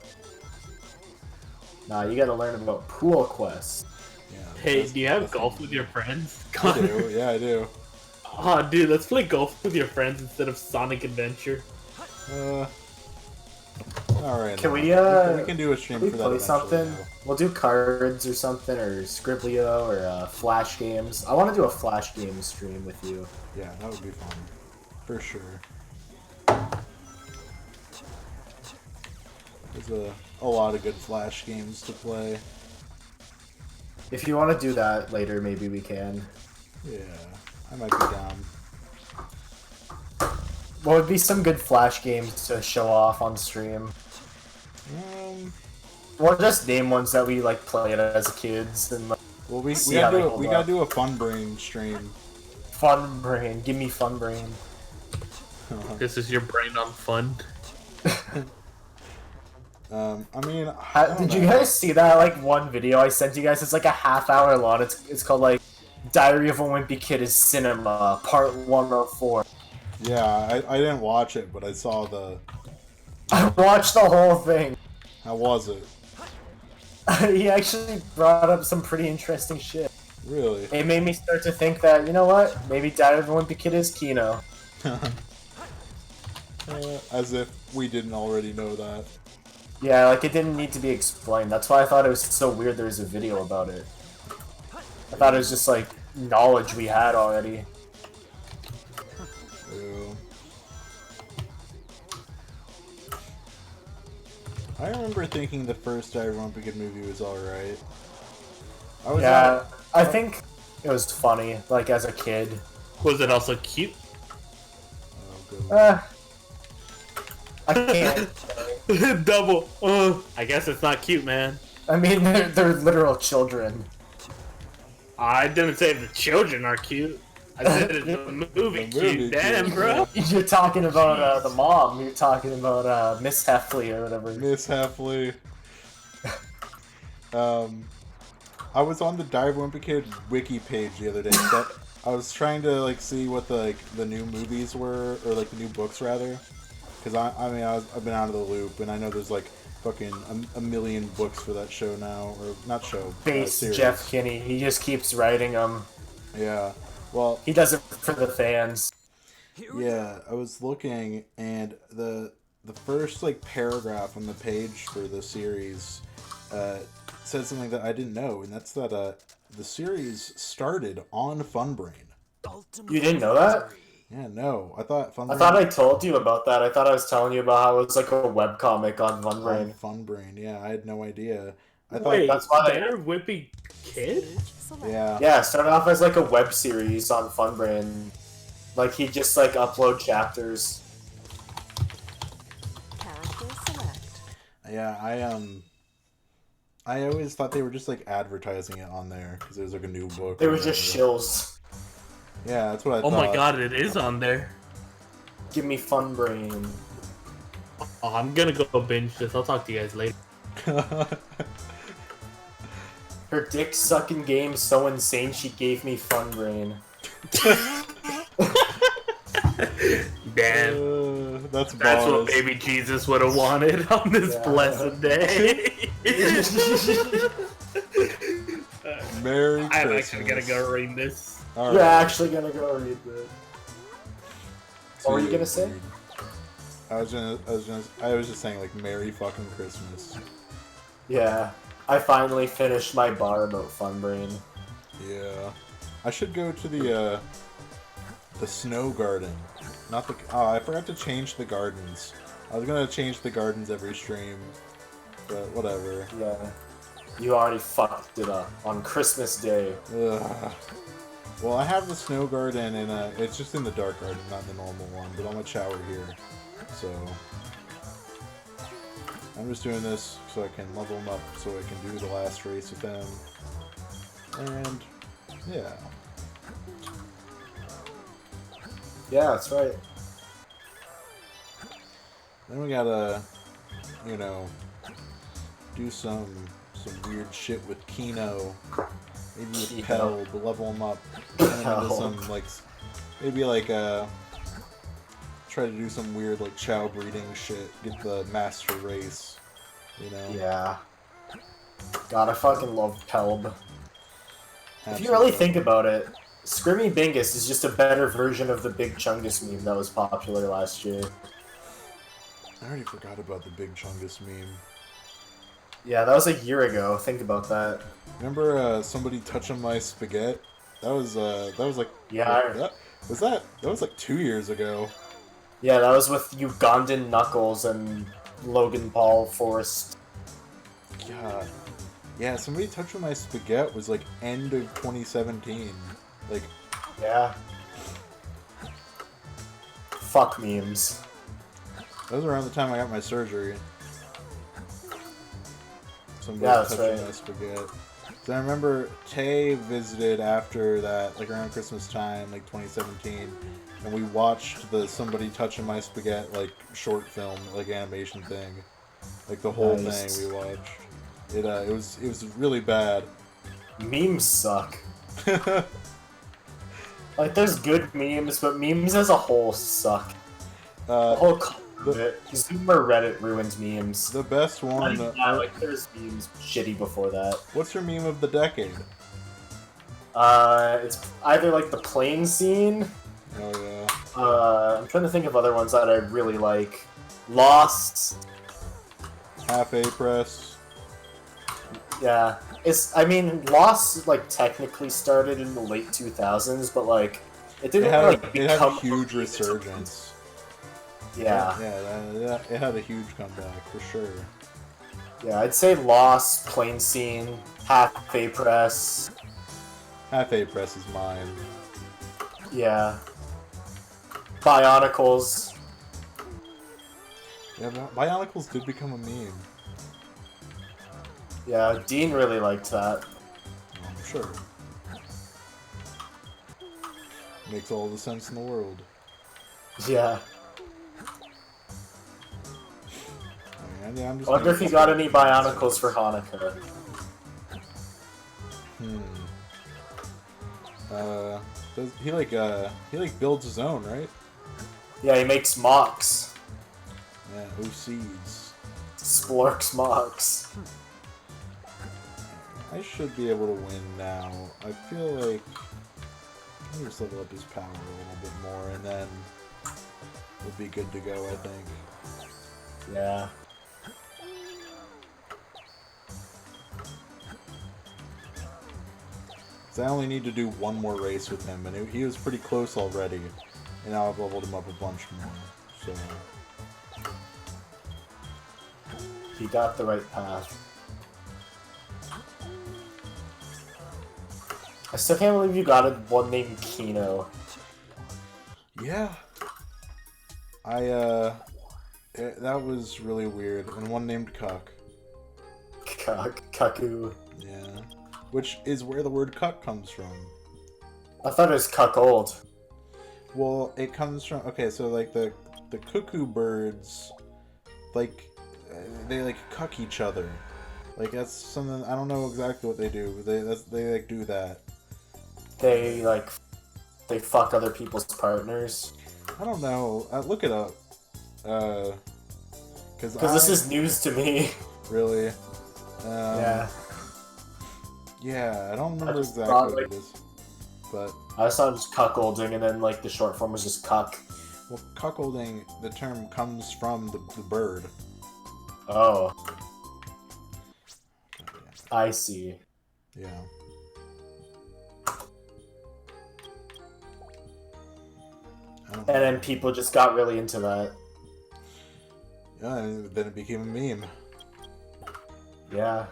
Nah, you gotta learn about Pool Quest. Yeah, Hey, do you have golf with your friends? I do, yeah, I do. Oh, dude, let's play golf with your friends instead of Sonic Adventure. Alright. Can we can do a stream Can we for that play eventually, something? though. We'll do cards or something, or Scriblio, or Flash games. I want to do a Flash game stream with you. Yeah, that would be fun. For sure. There's a lot of good Flash games to play. If you want to do that later, maybe we can. Yeah, I might be down. What would be some good Flash games to show off on stream? Or just name ones that we like played as kids and like, Well, we see how they hold gotta up. do a Fun Brain stream. Fun Brain. Give me Fun Brain. This is your brain on fun. I mean, Did you guys see that like one video I sent you guys? It's like a half-hour long. It's called like Diary of a Wimpy Kid is Cinema Part 104. Yeah, I didn't watch it, but I saw the... I watched the whole thing. How was it? He actually brought up some pretty interesting shit. Really? It made me start to think that, you know what? Maybe Diary of a Wimpy Kid is Kino. As if we didn't already know that. Yeah, like it didn't need to be explained. That's why I thought it was so weird there was a video about it. I thought it was just like knowledge we had already. Ew. I remember thinking the first Diary of a Wimpy Kid movie was alright. I think it was funny, like as a kid. Was it also cute? Oh, good. I can't. Double. I guess it's not cute, man. I mean, they're literal children. I didn't say the children are cute. I said it's the movie The movie cute. Damn, cute. bro. You're talking about the mom. You're talking about Miss Heffley or whatever. Miss Heffley. I was on the Diary of a Wimpy Kid wiki page the other day. But I was trying to like see what the new movies were, or like the new books rather. Because I've been out of the loop, and I know there's like fucking a million books for that show now, or not show. Base series. Jeff Kinney. He just keeps writing them. Yeah. Well, He does it for the fans. yeah, I was looking, and the first like paragraph on the page for the series said something that I didn't know, and that's that the series started on Funbrain. You didn't know that? Yeah, no, I thought Funbrain. I thought I told you about that. I thought I was telling you about how it was like a webcomic on Funbrain. Funbrain. Yeah, I had no idea. I thought Wait, that's why they- they're Wimpy Kid? yeah. Yeah, it started off as like a web series on Funbrain. Like he just like upload chapters. Character select. Yeah, I always thought they were just like advertising it on there because it was like a new book. They or were just whatever. shills. Yeah, that's what I Oh thought. my god, it is on there. Give me Funbrain. Oh, I'm gonna go binge this. I'll talk to you guys later. Her dick sucking game's so insane she gave me fun brain. Damn. That's what baby Jesus would have wanted on this blessed day. Merry Christmas. I'm actually gonna go read this. All You're right. actually gonna go read this. What were you gonna say? I was just saying, like, Merry fucking Christmas. Yeah. I finally finished my bar about fun brain. Yeah. I should go to the snow garden. Not the... Oh, I forgot to change the gardens. I was gonna change the gardens every stream, but whatever. Yeah. You already fucked it up on Christmas Day. Ugh. Well, I have the snow garden, and it's just in the dark garden, not the normal one, but I'm a Chao here, so... I'm just doing this so I can level them up, so I can do the last race with them. And, yeah. Yeah, that's right. Then we gotta, you know, do some weird shit with Kino. Maybe with Pell to level him up. And then into some, like, maybe like, try to do some weird, like, Chao breeding shit. Get the master race, you know? Yeah. God, I fucking love Pelb. If you really think about it, Scrimmy Bingus is just a better version of the Big Chungus meme that was popular last year. I already forgot about the Big Chungus meme. Yeah, that was a year ago. Think about that. Remember somebody touching my spaghetti? That was like... Yeah. That was like 2 years ago. Yeah, that was with Ugandan Knuckles and Logan Paul Forrest. God. Yeah, somebody touching my spaghetti was like end of 2017. Like... Yeah. Fuck memes. That was around the time I got my surgery. Somebody Yeah, that's touching right. my spaghetti. So I remember Tay visited after that, like around Christmas time, like 2017, and we watched the somebody touching my spaghetti like short film, like animation thing, like the whole Nice. thing we watched. It was really bad. Memes suck. Like, there's good memes, but memes as a whole suck. The whole Zoomer Reddit ruins memes. The best one. Yeah, like, there's memes shitty before that. What's your meme of the decade? It's either like the plane scene. Oh yeah. I'm trying to think of other ones that I really like. Lost. Half A press. Yeah, I mean, Lost like technically started in the late 2000s, but like it didn't It had a huge resurgence. Yeah. Yeah, it had a huge comeback for sure. Yeah, I'd say Lost, Plain Scene, Half A Press. Half A press is mine. Yeah. Bionicles. Yeah, Bionicles did become a meme. Yeah, Dean really liked that. I'm sure. Makes all the sense in the world. Yeah. Yeah, I'm just I wonder if he got any Bionicles for Hanukkah. He builds his own, right? Yeah, he makes mocks. Yeah, OCs. Splorks mocks. I should be able to win now. I feel like I need to level up his power a little bit more, and then we'll be good to go, I think. Yeah. So I only need to do one more race with him, and he was pretty close already, and now I've leveled him up a bunch more, so... He got the right path. I still can't believe you got one named Kino. Yeah. That was really weird, and one named Cuck. Cuckoo. Yeah. Which is where the word cuck comes from. I thought it was cuckold. Well, it comes from... Okay, so like the cuckoo birds, like they like cuck each other. Like that's something I don't know exactly what they do. They like do that. They fuck other people's partners. I don't know. Look it up. Because this is news to me. Really. Yeah. Yeah, I don't remember exactly thought, what it is. But I just thought it was cuckolding, and then like the short form was just cuck. well, cuckolding, the term comes from the bird. Oh. I see. Yeah. And then people just got really into that. Yeah, and then it became a meme. Yeah.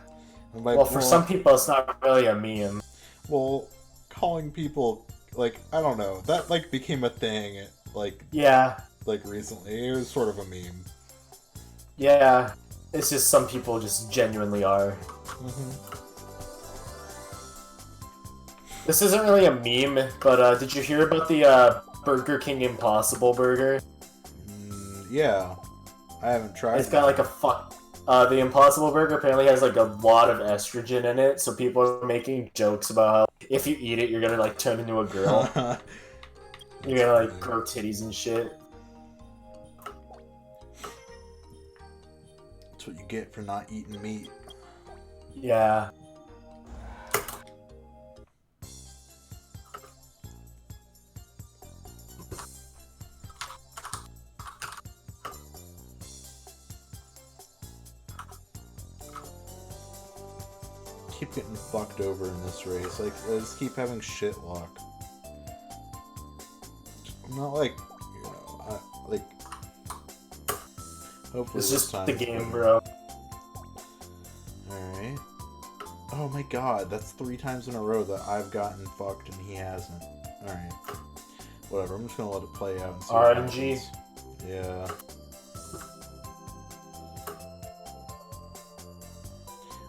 Well, for some people, it's not really a meme. Well, calling people, like, I don't know, that, like, became a thing, like... Yeah. Like, recently. It was sort of a meme. Yeah. It's just some people just genuinely are. Mm-hmm. This isn't really a meme, but did you hear about the Burger King Impossible Burger? Yeah. I haven't tried It's got like a fuck... the Impossible Burger apparently has like a lot of estrogen in it, so people are making jokes about how if you eat it, you're gonna like turn into a girl. You're gonna like grow titties and shit. That's what you get for not eating meat. Yeah. Keep getting fucked over in this race. Like, I just keep having shit luck. I'm not like, you know, like. Hopefully, It's this just time the it's game, better. bro. Alright. Oh my god, that's 3 times in a row that I've gotten fucked and he hasn't. Alright. Whatever, I'm just gonna let it play out and see what RNG. happens. Yeah.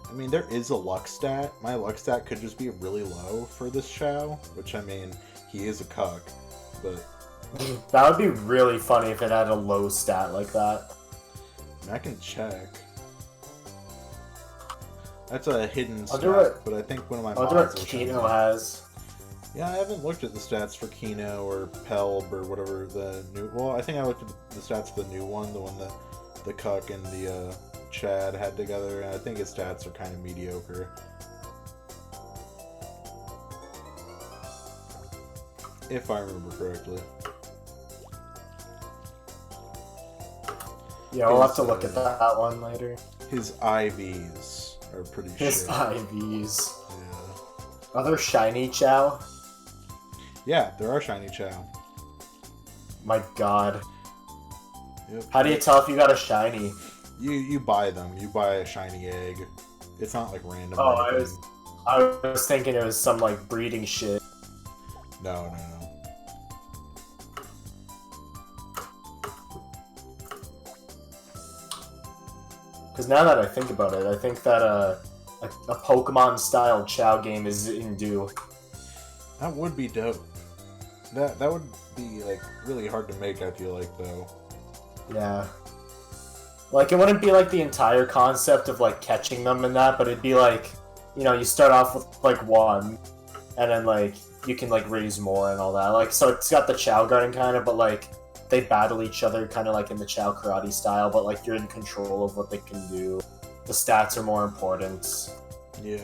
I mean, there is a luck stat. My luck stat could just be really low for this Chao, which, I mean, he is a cuck, but... That would be really funny if it had a low stat like that. I mean, I can check. That's a hidden stat, but I think one of my I wonder mods what will show me. Kino has. Yeah, I haven't looked at the stats for Kino or Pelb or whatever the new... Well, I think I looked at the stats for the new one, the one that the Cuck and the Chad had together, and I think his stats are kind of mediocre. If I remember correctly. Yeah, we'll have to look at that one later. His IVs are pretty His shit. IVs. Yeah. Are there shiny Chao? Yeah, there are shiny Chao. My god. Yep. How do you tell if you got a shiny? You buy them. You buy a shiny egg. It's not like random. Oh, or anything. I was thinking it was some like breeding shit. No. Because now that I think about it, I think that a Pokemon-style Chao game is in due. That would be dope. That would be like really hard to make, I feel like, though. Yeah. Like, it wouldn't be like the entire concept of like catching them and that, but it'd be like, you know, you start off with like one, and then like you can like raise more and all that. Like, so it's got the Chao Garden kind of, but like they battle each other kind of like in the Chao Karate style, but like you're in control of what they can do. The stats are more important. Yeah.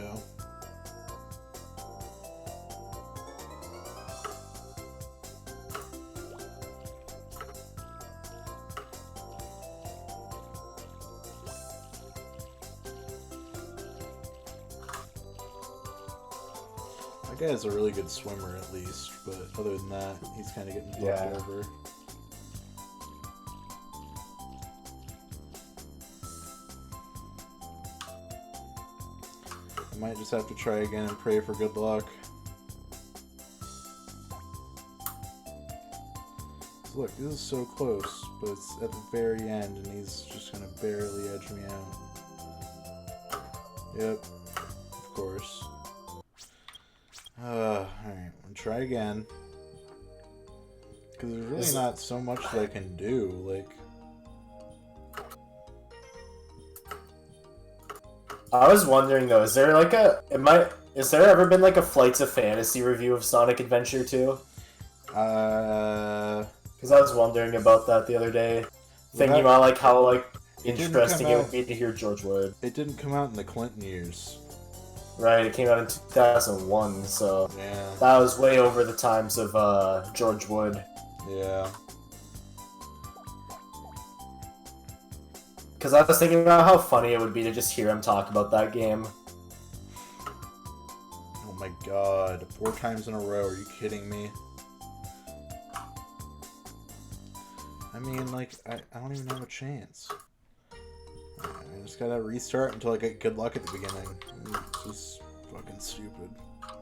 That guy's a really good swimmer, at least, but other than that, he's kind of getting fucked over. I might just have to try again and pray for good luck. Look, this is so close, but it's at the very end, and he's just gonna barely edge me out. Yep, of course. Alright, I'll try again. Because there's really not so much that I can do, like... I was wondering though, is there like is there ever been like a Flights of Fantasy review of Sonic Adventure 2? Because I was wondering about that the other day, thinking about like how like interesting it would be to hear George Wood. It didn't come out in the Clinton years. Right, it came out in 2001, so yeah, that was way over the times of George Wood. Yeah. Because I was thinking about how funny it would be to just hear him talk about that game. Oh my god, 4 times in a row, are you kidding me? I mean, like, I don't even have a chance. I just gotta restart until I get good luck at the beginning. It's just fucking stupid. I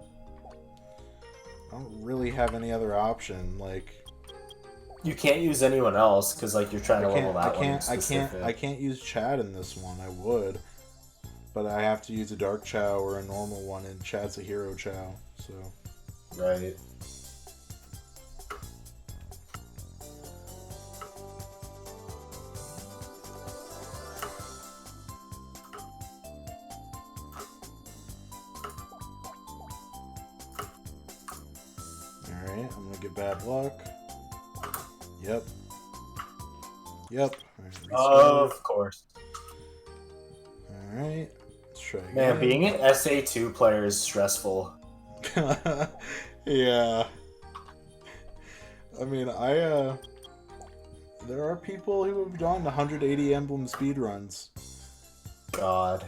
don't really have any other option, like... You can't use anyone else, because, like, you're trying to level that one. I can't use Chad in this one, I would. But I have to use a Dark Chao or a normal one, and Chad's a Hero Chao, so... Right. Alright, I'm gonna get bad luck. Yep. Yep. Right, of course. Alright. Let's try again. Man, being an SA2 player is stressful. Yeah. I mean, there are people who have done 180 emblem speedruns. God.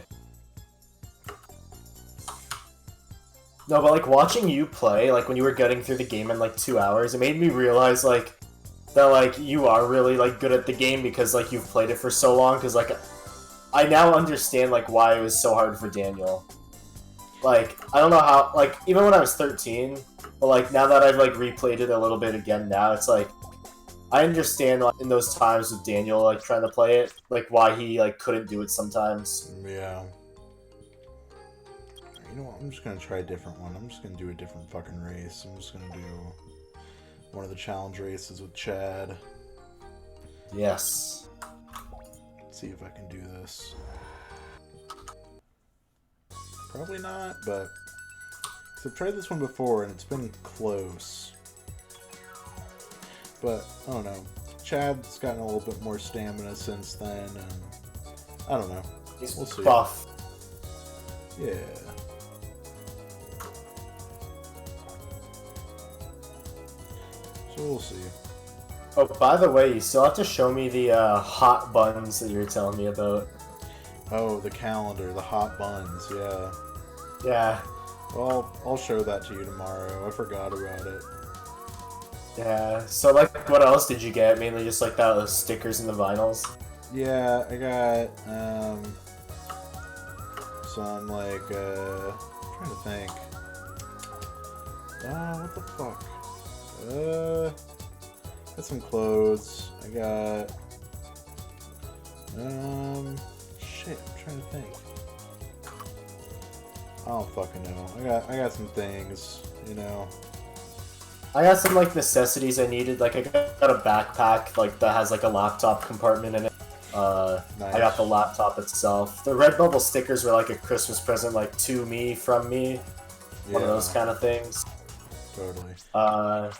No, but like watching you play, like when you were getting through the game in like 2 hours, it made me realize like that like you are really like good at the game because like you've played it for so long. Because like I now understand like why it was so hard for Daniel. Like I don't know how, like even when I was 13, but like now that I've like replayed it a little bit again now, it's like I understand like in those times with Daniel like trying to play it, like why he like couldn't do it sometimes. Yeah. You know what? I'm just gonna try a different one. I'm just gonna do a different fucking race. I'm just gonna do one of the challenge races with Chad. Yes. Let's see if I can do this. Probably not, but... Cause I've tried this one before and it's been close. But, I don't know. Chad's gotten a little bit more stamina since then, and... I don't know. We'll see. Buff. Yeah. So we'll see. Oh, by the way, you still have to show me the hot buns that you were telling me about. Oh, the calendar, the hot buns, yeah. Yeah. Well, I'll show that to you tomorrow. I forgot about it. Yeah. So, like, what else did you get? Mainly just, like, those stickers and the vinyls? Yeah, I got, some, like, I'm trying to think. What the fuck? Got some clothes. I got, shit, I'm trying to think. I don't fucking know. I got some things, you know. I got some, like, necessities I needed. Like, I got a backpack, like, that has, like, a laptop compartment in it. Nice. I got the laptop itself. The Redbubble stickers were, like, a Christmas present, like, to me, from me. Yeah. One of those kind of things. Totally. I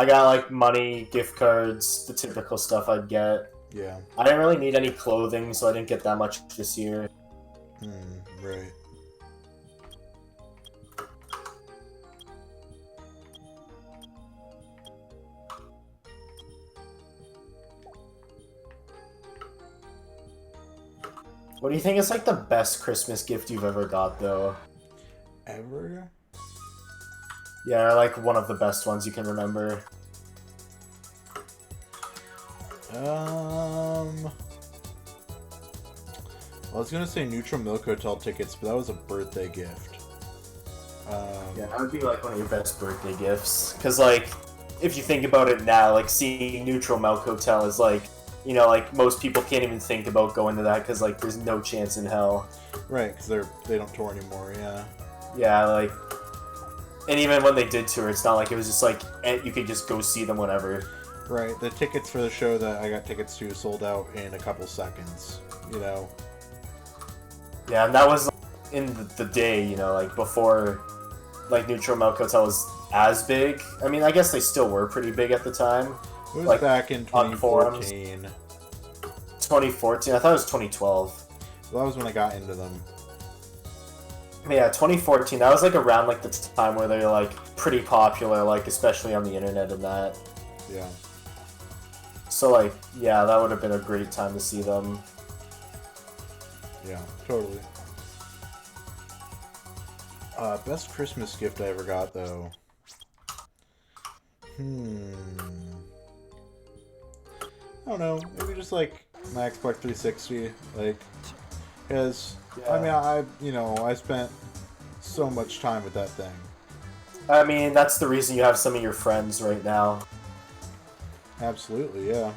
got, like, money, gift cards, the typical stuff I'd get. Yeah. I didn't really need any clothing, so I didn't get that much this year. Right. What do you think is, like, the best Christmas gift you've ever got, though? Ever? Yeah, like, one of the best ones you can remember. I was gonna say Neutral Milk Hotel tickets, but that was a birthday gift. Yeah, that would be, like, one of your best birthday gifts. Because, like, if you think about it now, like, seeing Neutral Milk Hotel is, like, you know, like, most people can't even think about going to that because, like, there's no chance in hell. Right, because they don't tour anymore, yeah. Yeah, like, and even when they did tour, it's not like it was just, like, you could just go see them whenever. Right, the tickets for the show that I got tickets to sold out in a couple seconds, you know. Yeah, and that was in the day, you know, like before, like Neutral Milk Hotel was as big. I mean, I guess they still were pretty big at the time. It was like, back in on forums. 2014. 2014. I thought it was 2012. Well, that was when I got into them. Yeah, 2014. That was like around like the time where they were like pretty popular, like especially on the internet and that. Yeah. So like, yeah, that would have been a great time to see them. Yeah, totally. Best Christmas gift I ever got, though. I don't know. Maybe just like my Xbox 360, like, because Yeah. I mean, I spent so much time with that thing. I mean, that's the reason you have some of your friends right now. Absolutely, yeah.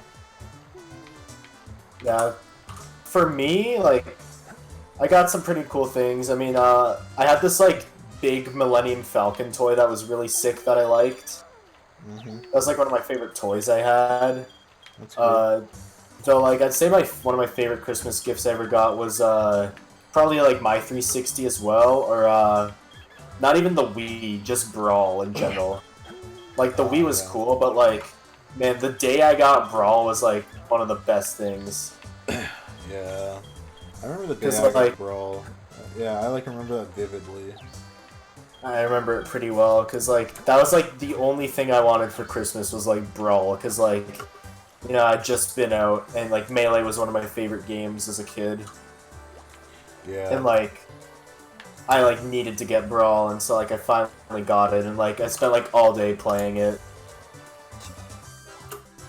Yeah. For me, like, I got some pretty cool things. I mean, I had this like big Millennium Falcon toy that was really sick that I liked. That was like one of my favorite toys I had. That's cool. So like I'd say one of my favorite Christmas gifts I ever got was probably like my 360 as well, or not even the Wii, just Brawl in general. Like the Wii was cool, but like, man, the day I got Brawl was like one of the best things. Yeah. I remember the day 'Cause, I got like- Brawl. Yeah, I like remember that vividly. I remember it pretty well, because like that was like the only thing I wanted for Christmas was like Brawl, because like, you know, I'd just been out and like Melee was one of my favorite games as a kid. Yeah. And like I like needed to get Brawl, and so like I finally got it, and like I spent like all day playing it.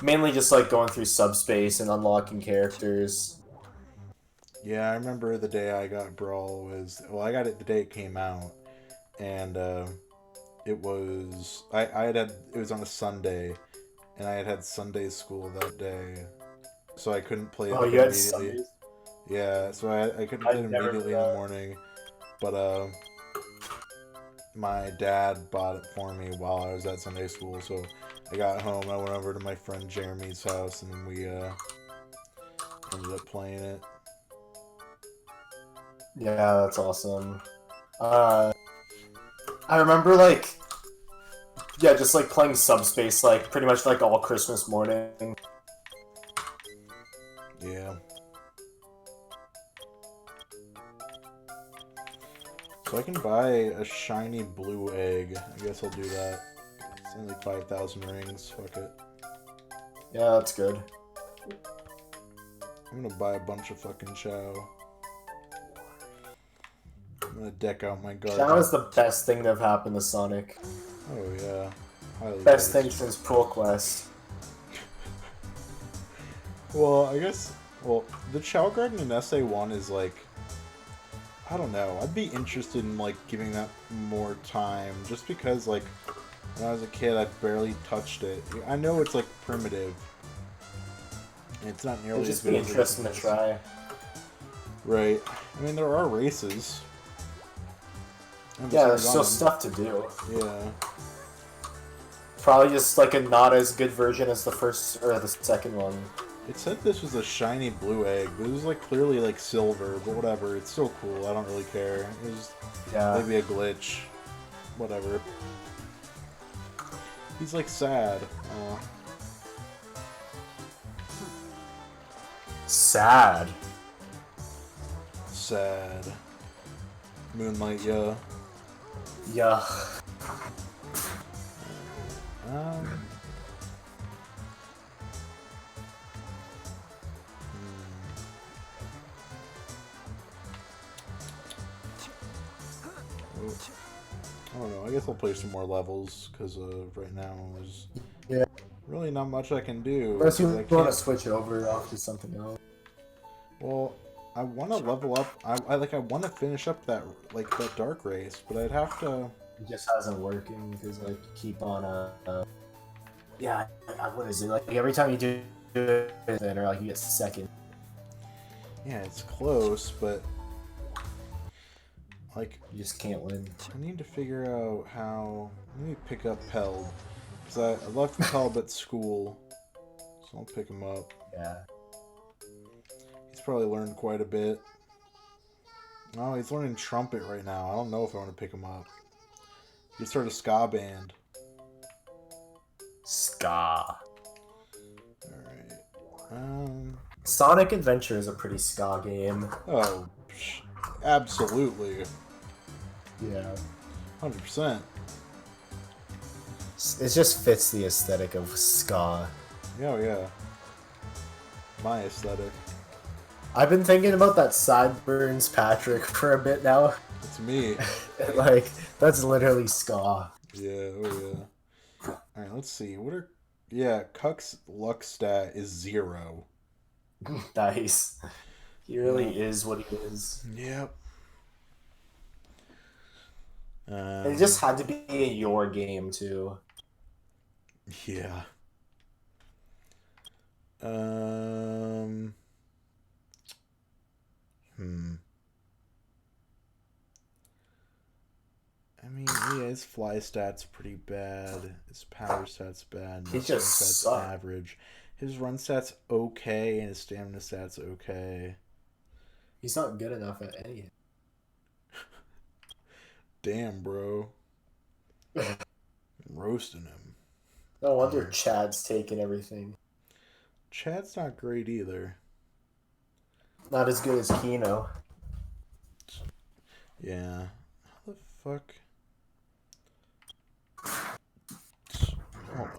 Mainly just like going through subspace and unlocking characters. Yeah, I remember the day I got Brawl was... Well, I got it the day it came out. And, it was... it was on a Sunday. And I had Sunday school that day. So I couldn't play it Oh, you had immediately. Sundays? Yeah, so I couldn't play it never immediately did in the that. morning. But, my dad bought it for me while I was at Sunday school. So I got home, I went over to my friend Jeremy's house, and then we, ended up playing it. Yeah, that's awesome. I remember like, yeah, just like playing Subspace like pretty much like all Christmas morning. Yeah. So I can buy a shiny blue egg. I guess I'll do that. It's only like 5,000 rings. Fuck it. Yeah, that's good. I'm gonna buy a bunch of fucking Chao. I'm gonna deck out my garden. That was the best thing to have happened to Sonic. Oh yeah. Highly Best based. thing since Pool Quest. Well, I guess... Well, the Chao Garden in SA1 is like... I don't know. I'd be interested in like giving that more time, just because like when I was a kid, I barely touched it. I know it's like primitive. And it's not nearly It'd as just good be as it interesting to is. try. Right. I mean, there are races. I'm Yeah, just there's not still on stuff to do. them. Yeah. Probably just like a not as good version as the first or the second one. It said this was a shiny blue egg, but it was like clearly like silver, but whatever. It's still cool. I don't really care. It was Yeah. maybe a glitch. Whatever. He's like sad. Aw. Sad. Sad. Moonlight, yeah. Yeah. Um. I don't know. I guess I'll play some more levels because right now there's really not much I can do. Unless you 'cause I want to can't- switch over off to something else. Well, I want to level up. I want to finish up that dark race, but I'd have to. It just hasn't working because like you keep on yeah, what is it like every time you do it or like you get second. Yeah, it's close, but like You just can't win. I need to figure out how. Let me pick up Peld because I left Peld at school, so I'll pick him up. Yeah. He's probably learned quite a bit. Oh, he's learning trumpet right now. I don't know if I want to pick him up. He's sort of ska band. Ska. Alright. Sonic Adventure is a pretty ska game. Oh, absolutely. Yeah. 100%. It just fits the aesthetic of ska. Oh, yeah. My aesthetic. I've been thinking about that Sideburns Patrick for a bit now. It's me. Like, that's literally ska. Yeah, oh yeah. Alright, let's see. What are... Yeah, Cuck's luck stat is 0. Nice. He really is what he is. Yep. And it just had to be your game, too. Yeah. I mean, yeah, his fly stat's pretty bad. His power stat's bad. He His just stat's sucked. average. His run stat's okay, and his stamina stat's okay. He's not good enough at anything. Damn, bro. I'm roasting him. No wonder Chad's taking everything. Chad's not great either. Not as good as Kino. Yeah. How the fuck? Hold on.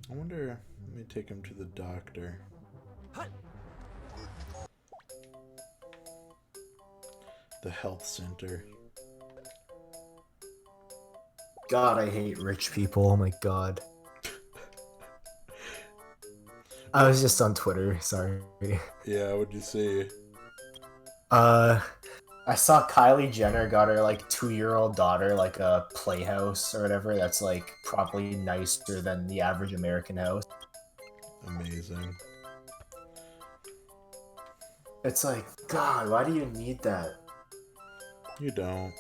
I wonder... Let me take him to the doctor. The health center. God, I hate rich people. Oh my god. I was just on Twitter, sorry. Yeah, what'd you see? I saw Kylie Jenner got her like 2-year-old daughter like a playhouse or whatever that's like probably nicer than the average American house. Amazing. It's like, God, why do you need that? You don't.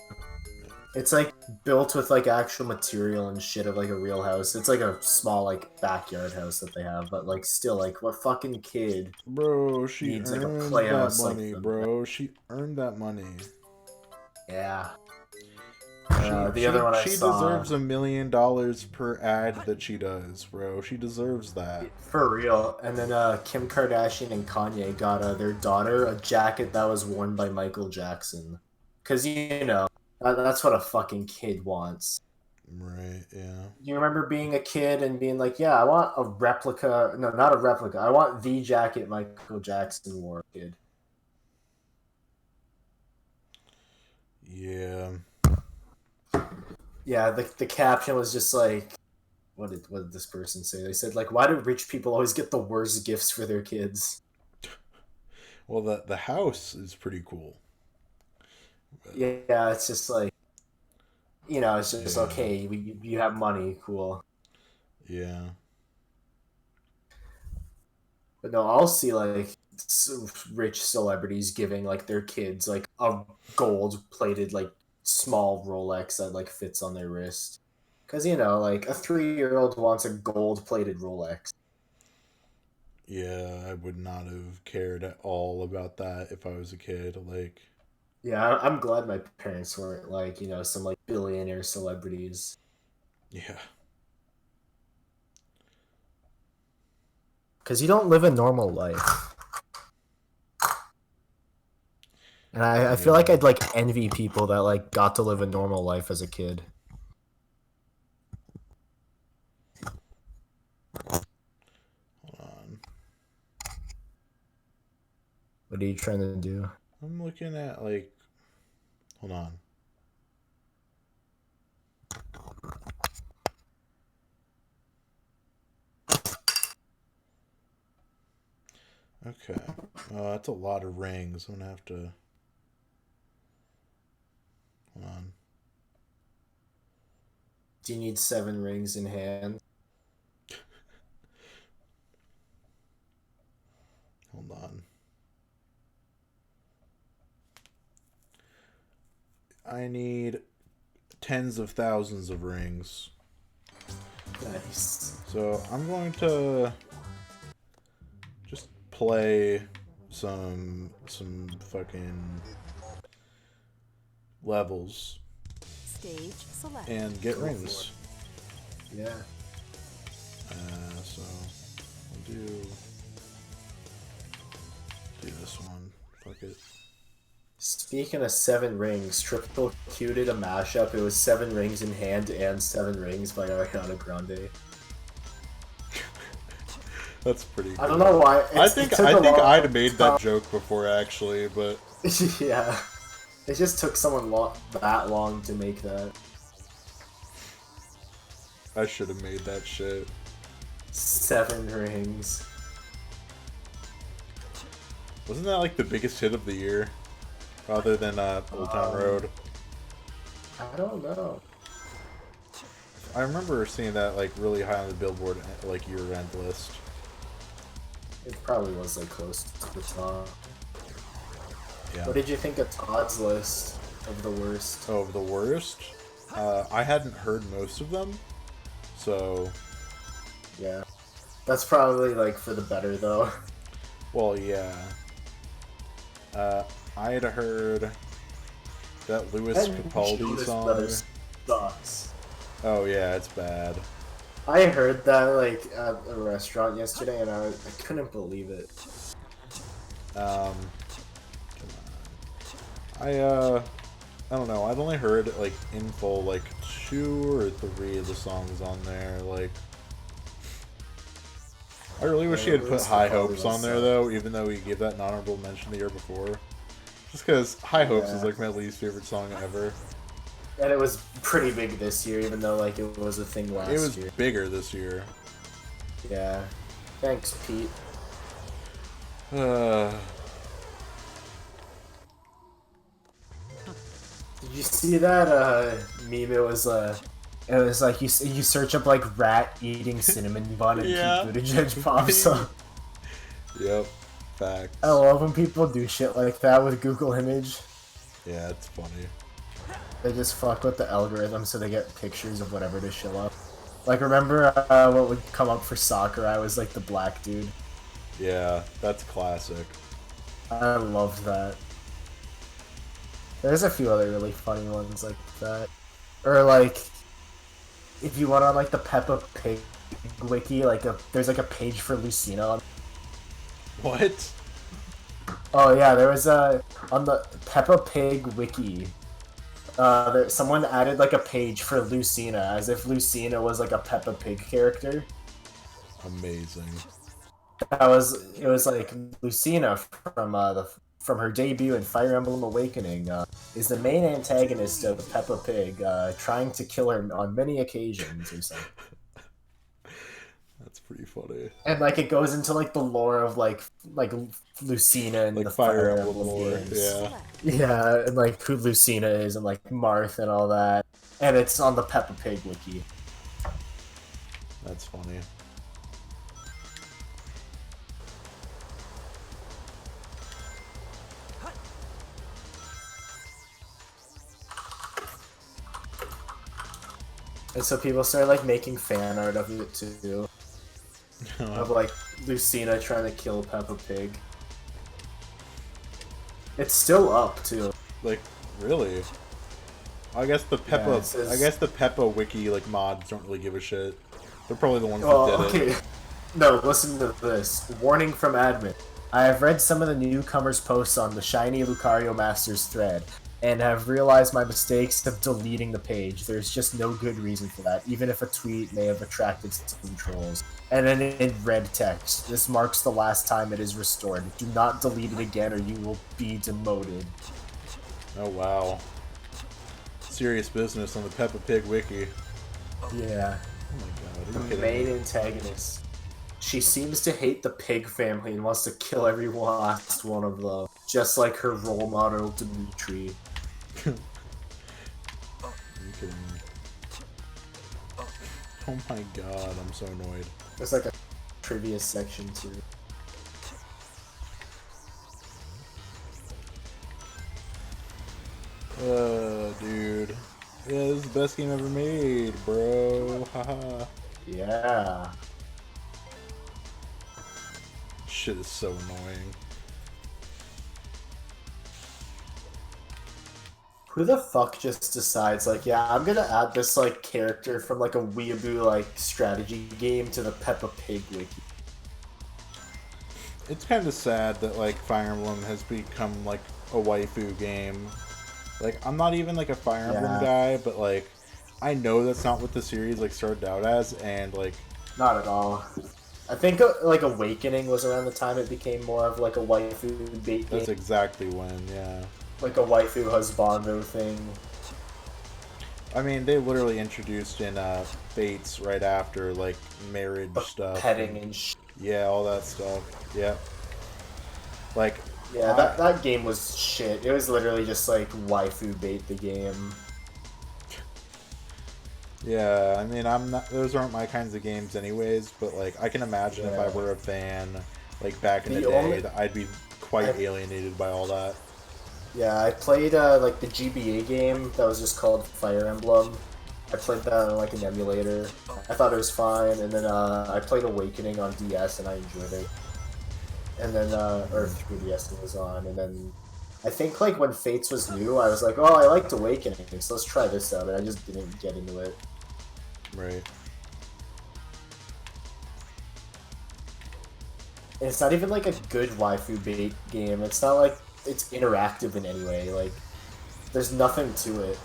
It's like built with like actual material and shit of like a real house. It's like a small like backyard house that they have, but like still like what fucking kid Bro, she needs like a earned that playhouse money, like bro. She earned that money. Yeah. She Other one I saw deserves $1 million per ad that she does, bro. She deserves that. for real. And then Kim Kardashian and Kanye got their daughter a jacket that was worn by Michael Jackson, because you know that's what a fucking kid wants. Right, yeah. You remember being a kid and being like, yeah, I want a replica. No, not a replica. I want the jacket Michael Jackson wore, kid. Yeah. Yeah, the caption was just like, what did this person say? They said like, why do rich people always get the worst gifts for their kids? Well, the house is pretty cool. But... Yeah, it's just like, you know, it's just okay. You have money, cool. Yeah. But no, I'll see like rich celebrities giving like their kids like a gold-plated like small Rolex that like fits on their wrist, because you know, like a 3-year-old wants a gold-plated Rolex. Yeah, I would not have cared at all about that if I was a kid. Like, yeah, I'm glad my parents weren't like, you know, some like billionaire celebrities. yeah. Because you don't live a normal life. And I feel like I'd like envy people that like got to live a normal life as a kid. Hold on. What are you trying to do? I'm looking at like... Hold on. Okay. That's a lot of rings. I'm gonna have to... Hold on. Do you need 7 rings in hand? Hold on. I need tens of thousands of rings. Nice. So I'm going to just play some fucking levels Stage select. and get Go for rings. Yeah. So we'll do this one. Fuck it. Speaking of 7 rings, Triple Q did a mashup. It was 7 rings in hand and 7 rings by Ariana Grande. That's pretty good. I don't know why. I think I'd made that joke before actually, but yeah. It just took someone that long to make that. I should have made that shit. 7 rings. Wasn't that like the biggest hit of the year? Other than Old Town Road. I don't know. I remember seeing that like really high on the Billboard like year-end list. It probably was like close to the top. Yeah. What did you think of Todd's list of the worst? Oh, the worst? I hadn't heard most of them, so... Yeah. That's probably like for the better though. Well, yeah. I had heard that Louis Capaldi song. Sucks. Oh yeah, it's bad. I heard that like at a restaurant yesterday, and I couldn't believe it. Come on. I don't know. I've only heard like in full like 2 or 3 of the songs on there. Like, I really wish he had put High Hopes on there though, even though he gave that an honorable mention the year before. Just because High Hopes is like my least favorite song ever. And it was pretty big this year, even though like it was a thing last year. It was bigger this year. Yeah. Thanks, Pete. Uh, Did you see that meme? It was like you search up like rat eating cinnamon bun and Yeah. Pete Buttigieg pops up. Yep. Facts. I love when people do shit like that with Google Image. Yeah, it's funny. They just fuck with the algorithm so they get pictures of whatever to show up. Like, remember what would come up for soccer? I was like the black dude. Yeah, that's classic. I loved that. There's a few other really funny ones like that. Or like, if you went on like the Peppa Pig wiki, like there's like a page for Lucina. What? Oh yeah, there was on the Peppa Pig wiki. Someone added like a page for Lucina, as if Lucina was like a Peppa Pig character. Amazing. It was like Lucina from her debut in Fire Emblem Awakening is the main antagonist of Peppa Pig, trying to kill her on many occasions or something. That's pretty funny. And like it goes into like the lore of like Lucina and Like the Fire Emblem lore, games. yeah. Yeah, and like who Lucina is and like Marth and all that. And it's on the Peppa Pig wiki. That's funny. And so people started like making fan art of it too. Of like Lucina trying to kill Peppa Pig. It's still up too. Like, really? I guess the Peppa. Yeah, it says- I guess the Peppa wiki like mods don't really give a shit. They're probably the ones Well, that did it. okay. No, listen to this. Warning from admin. I have read some of the newcomers' posts on the Shiny Lucario Masters thread, and have realized my mistakes of deleting the page. There's just no good reason for that, even if a tweet may have attracted some trolls. And then in red text, this marks the last time it is restored. Do not delete it again or you will be demoted. Oh wow. Serious business on the Peppa Pig wiki. Yeah. Oh my god, are you kidding Main me? antagonist. She seems to hate the pig family and wants to kill every last one of them. Just like her role model, Dimitri. Are you kidding me? Oh my god, I'm so annoyed. There's like a trivia section too. Dude. Yeah, this is the best game ever made, bro. Haha. Yeah. Shit is so annoying. Who the fuck just decides, like, yeah, I'm gonna add this, like, character from, like, a weeaboo, like, strategy game to the Peppa Pig wiki? It's kind of sad that, like, Fire Emblem has become, like, a waifu game. Like, I'm not even, like, a Fire Emblem guy, but, like, I know that's not what the series, like, started out as, and, like... Not at all. I think, like, Awakening was around the time it became more of, like, a waifu bait game. That's exactly when, yeah. Like a waifu husbando thing. I mean, they literally introduced in Fates right after, like, marriage stuff. Petting and shit. Yeah, all that stuff. Yeah. Like... Yeah, that game was shit. It was literally just, like, waifu bait the game. Yeah, I mean, those aren't my kinds of games anyways, but, like, I can imagine if I were a fan, like, back in the day, I'd be quite alienated by all that. Yeah, I played, like, the GBA game that was just called Fire Emblem. I played that on, like, an emulator. I thought it was fine, and then, I played Awakening on DS, and I enjoyed it. And then, or 3DS it was on, and then... I think, like, when Fates was new, I was like, oh, I liked Awakening, so let's try this out, and I just didn't get into it. Right. And it's not even, like, a good waifu bait game. It's not like it's interactive in any way. Like, there's nothing to it.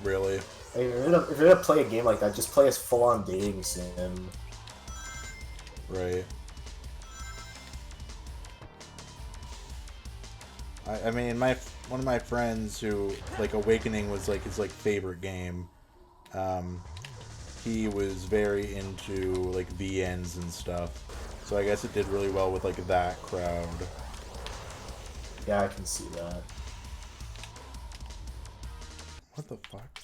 Really? Like, if you're gonna play a game like that, just play as full-on dating sim. Right. I mean, one of my friends who, like, Awakening was, like, his, like, favorite game, he was very into, like, VNs and stuff. So I guess it did really well with, like, that crowd. Yeah, I can see that. What the fuck?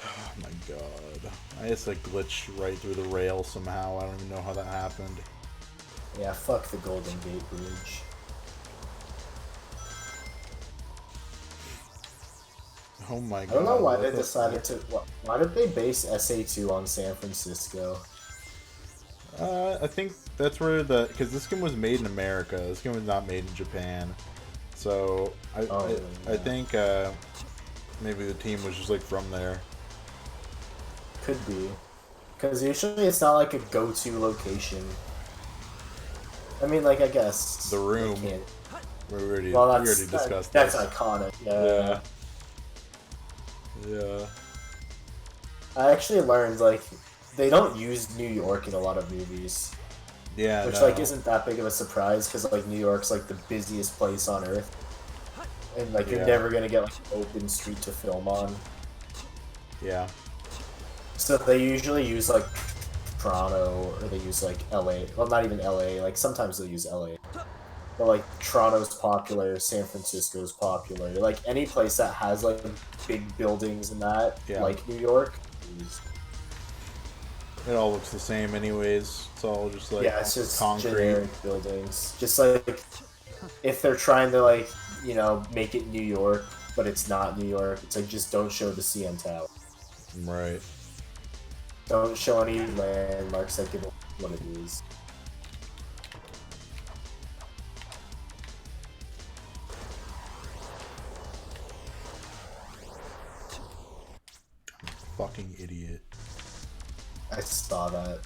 Oh my god. I just, like, glitched right through the rail somehow. I don't even know how that happened. Yeah, fuck the Golden Gate Bridge. Oh my god. I don't know why they decided to... Why did they base SA2 on San Francisco? I think that's where because this game was made in America. This game was not made in Japan. So, I think, maybe the team was just, like, from there. Could be. Because usually it's not, like, a go-to location. I mean, like, I guess... The Room. We already discussed that's this. iconic, Yeah. Yeah. I actually learned, like, they don't use New York in a lot of movies. Yeah, Which, like, isn't that big of a surprise, because, like, New York's, like, the busiest place on Earth. And, like, you're never gonna get, like, an open street to film on. Yeah. So they usually use, like, Toronto, or they use, like, LA. Well, not even LA, like, sometimes they'll use LA. But, like, Toronto's popular, San Francisco's popular. Like, any place that has, like, big buildings and that, like New York. It all looks the same anyways. It's all just, like, yeah, it's just concrete generic buildings. Just, like, if they're trying to, like, you know, make it New York, but it's not New York, it's like, just don't show the CN Tower. Right. Don't show any landmarks that give it what it is. Fucking idiot. I saw that.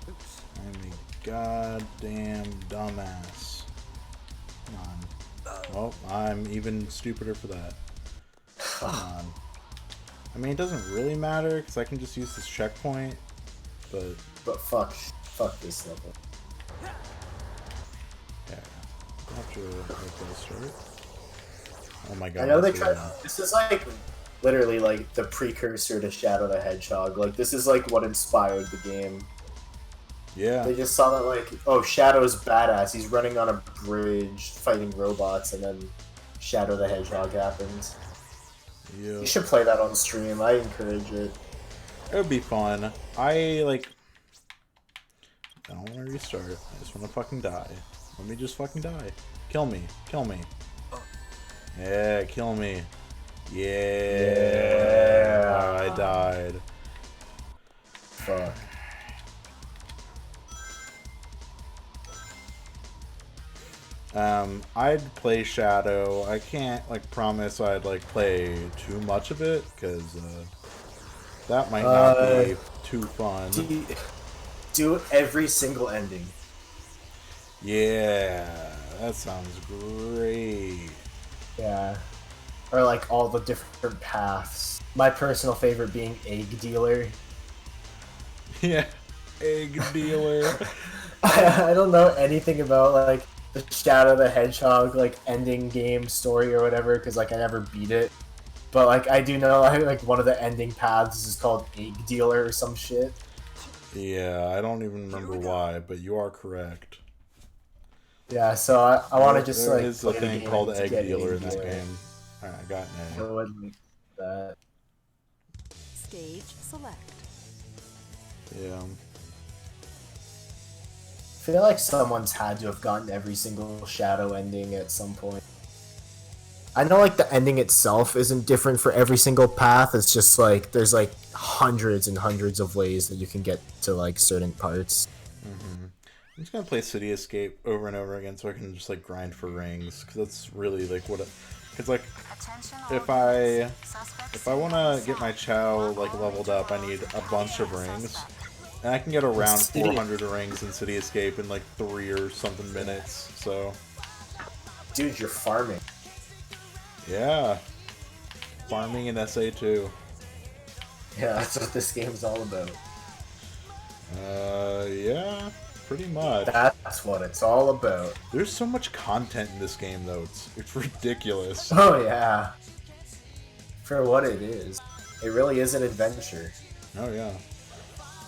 I'm a goddamn dumbass. Come on. Well, I'm even stupider for that. Come on. I mean, it doesn't really matter, because I can just use this checkpoint, but... But fuck this level. Yeah. I'll have to let that start. Oh my god. I know they tried... This is, like, literally, like, the precursor to Shadow the Hedgehog. Like, this is, like, what inspired the game. Yeah. They just saw that, like, oh, Shadow's badass. He's running on a bridge, fighting robots, and then Shadow the Hedgehog happens. Yeah. You should play that on stream. I encourage it. It would be fun. I don't want to restart. I just want to fucking die. Let me just fucking die. Kill me. Kill me. Yeah, kill me. Yeah. Oh, I died. Fuck. I'd play Shadow. I can't like promise I'd like play too much of it because that might not be too fun. Do every single ending. Yeah, that sounds great. Yeah. Or like all the different paths. My personal favorite being Egg Dealer. Yeah, Egg Dealer. I don't know anything about like the Shadow the Hedgehog like ending game story or whatever because like I never beat it. But like I do know like one of the ending paths is called Egg Dealer or some shit. Yeah, I don't even remember why, but you are correct. Yeah, so I want to just there like is a play the thing game called to Egg get Dealer Egg in that Dealer. game. Alright, I got an I wouldn't like that. Stage select. A. Yeah. I feel like someone's had to have gotten every single Shadow ending at some point. I know like the ending itself isn't different for every single path, it's just like there's like hundreds and hundreds of ways that you can get to like certain parts. I'm just gonna play City Escape over and over again so I can just like grind for rings because that's really like what. Because like if I want to get my Chao like leveled up, I need a bunch of rings, and I can get around 400 rings in City Escape in like 3 or something minutes. So Dude, you're farming. yeah, farming in SA2. Yeah, that's what this game's all about. Yeah, pretty much. That's what it's all about. There's so much content in this game, though. It's ridiculous. Oh yeah. For what it is. It really is an adventure. Oh yeah.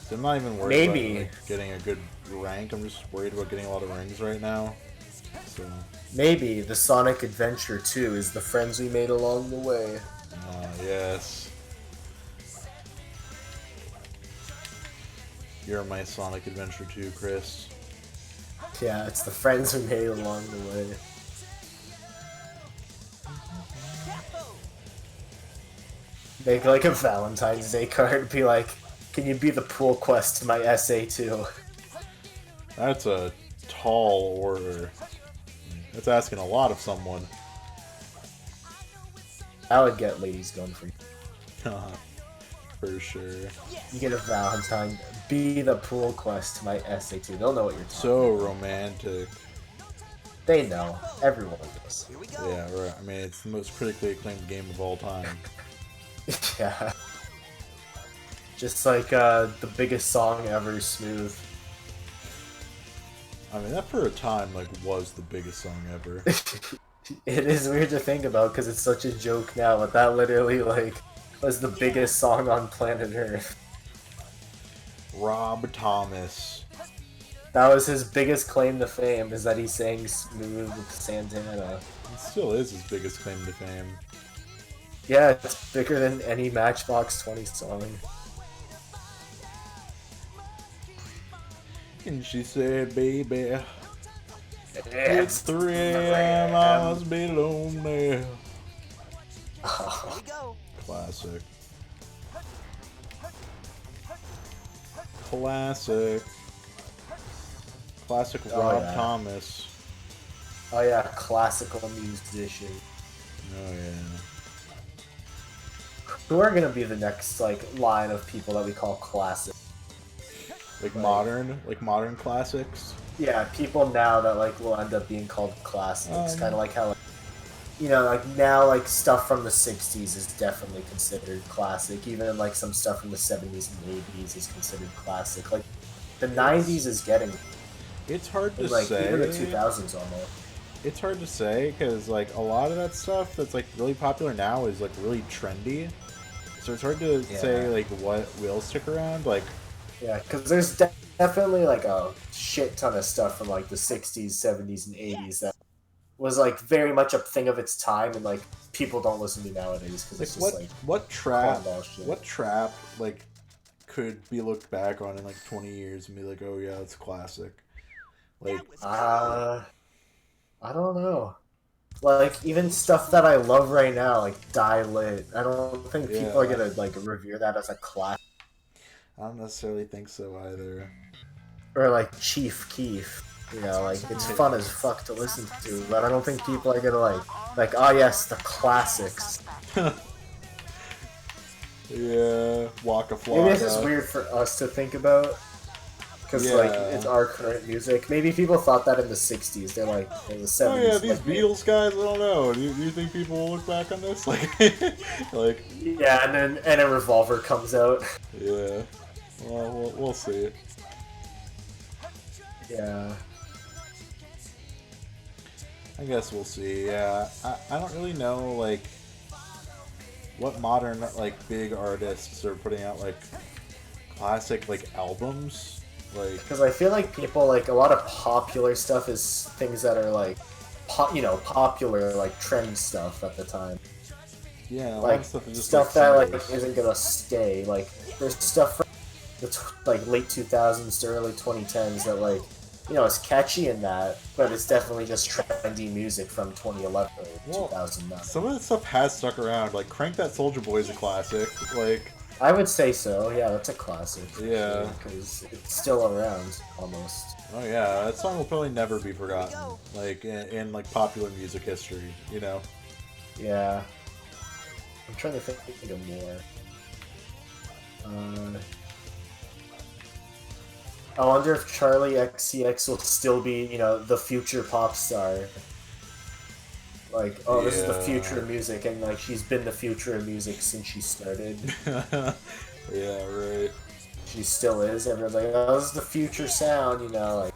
So I'm not even worried about Maybe. like, getting a good rank. I'm just worried about getting a lot of rings right now. So Maybe the Sonic Adventure 2 is the friends we made along the way. yes. You're my Sonic Adventure 2, Chris. Yeah, it's the friends we made along the way. Make like a Valentine's Day card, be like, can you be the pool quest to my SA2? That's a tall order. That's asking a lot of someone. I would get ladies going for you. For sure. You get a Valentine, be the pool quest to my SA2. They'll know what you're talking So romantic. about. They know. Everyone does. Yeah, right. I mean, it's the most critically acclaimed game of all time. Yeah. Just like the biggest song ever, Smooth. I mean, that for a time, like, was the biggest song ever. It is weird to think about because it's such a joke now, but that literally, like, was the biggest song on planet Earth. Rob Thomas. That was his biggest claim to fame, is that he sang Smooth with Santana. It still is his biggest claim to fame. Yeah, it's bigger than any Matchbox 20 song. And she said, baby, it's It's 3 a.m. I must be lonely. Classic. Classic. Classic Rob yeah. Thomas. Oh yeah, classical musician. Oh yeah. Who are gonna be the next like line of people that we call classic? Like modern classics. Yeah, people now that like will end up being called classics. Kind of like how, you know, like now like stuff from the '60s is definitely considered classic. Even like some stuff from the '70s and '80s is considered classic. Like the '90s is getting. It's hard to like say. even the 2000s almost. It's hard to say because like a lot of that stuff that's like really popular now is like really trendy. So it's hard to say like what will stick around. Like yeah, because there's definitely like a shit ton of stuff from like the '60s, '70s, and '80s that was like very much a thing of its time, and like people don't listen to nowadays because it's just like what trap shit. like could be looked back on in like 20 years and be like, oh yeah, it's classic. Like I don't know. Like even stuff that I love right now, like Die Lit. I don't think people are gonna like revere that as a classic. I don't necessarily think so either. Or like Chief Keef. You know, like, it's fun as fuck to listen to, but I don't think people are gonna like, oh yes, the classics. Yeah, Waka Flocka. Maybe this is weird for us to think about, because, like, it's our current music. Maybe people thought that in the 60s, they're like, in the 70s. Oh yeah, these like, Beatles guys, I don't know. Do you think people will look back on this? Like... Yeah, and then a Revolver comes out. Yeah. Well, we'll see. Yeah. I guess we'll see, yeah. I don't really know, like, what modern, like, big artists are putting out, like, classic, like, albums. Like, because I feel like people, like, a lot of popular stuff is things that are, like, popular, like, trend stuff at the time. yeah, a lot Like, of stuff is just, stuff like, that, like, singles. isn't gonna stay. Like, there's stuff from the, like, late 2000s to early 2010s that, like, you know, it's catchy in that, but it's definitely just trendy music from 2011 or 2009. Some of that stuff has stuck around. Like, Crank That Soldier Boy is a classic. Like, I would say so, yeah, that's a classic. Yeah. Because it's still around, almost. oh yeah, that song will probably never be forgotten. Like, in like, popular music history, you know? Yeah. I'm trying to think of more. I wonder if Charlie XCX will still be, you know, the future pop star. Like, oh, this is the future of music, and, like, she's been the future of music since she started. Yeah, right. She still is. Everyone's like, oh, this is the future sound, you know, like,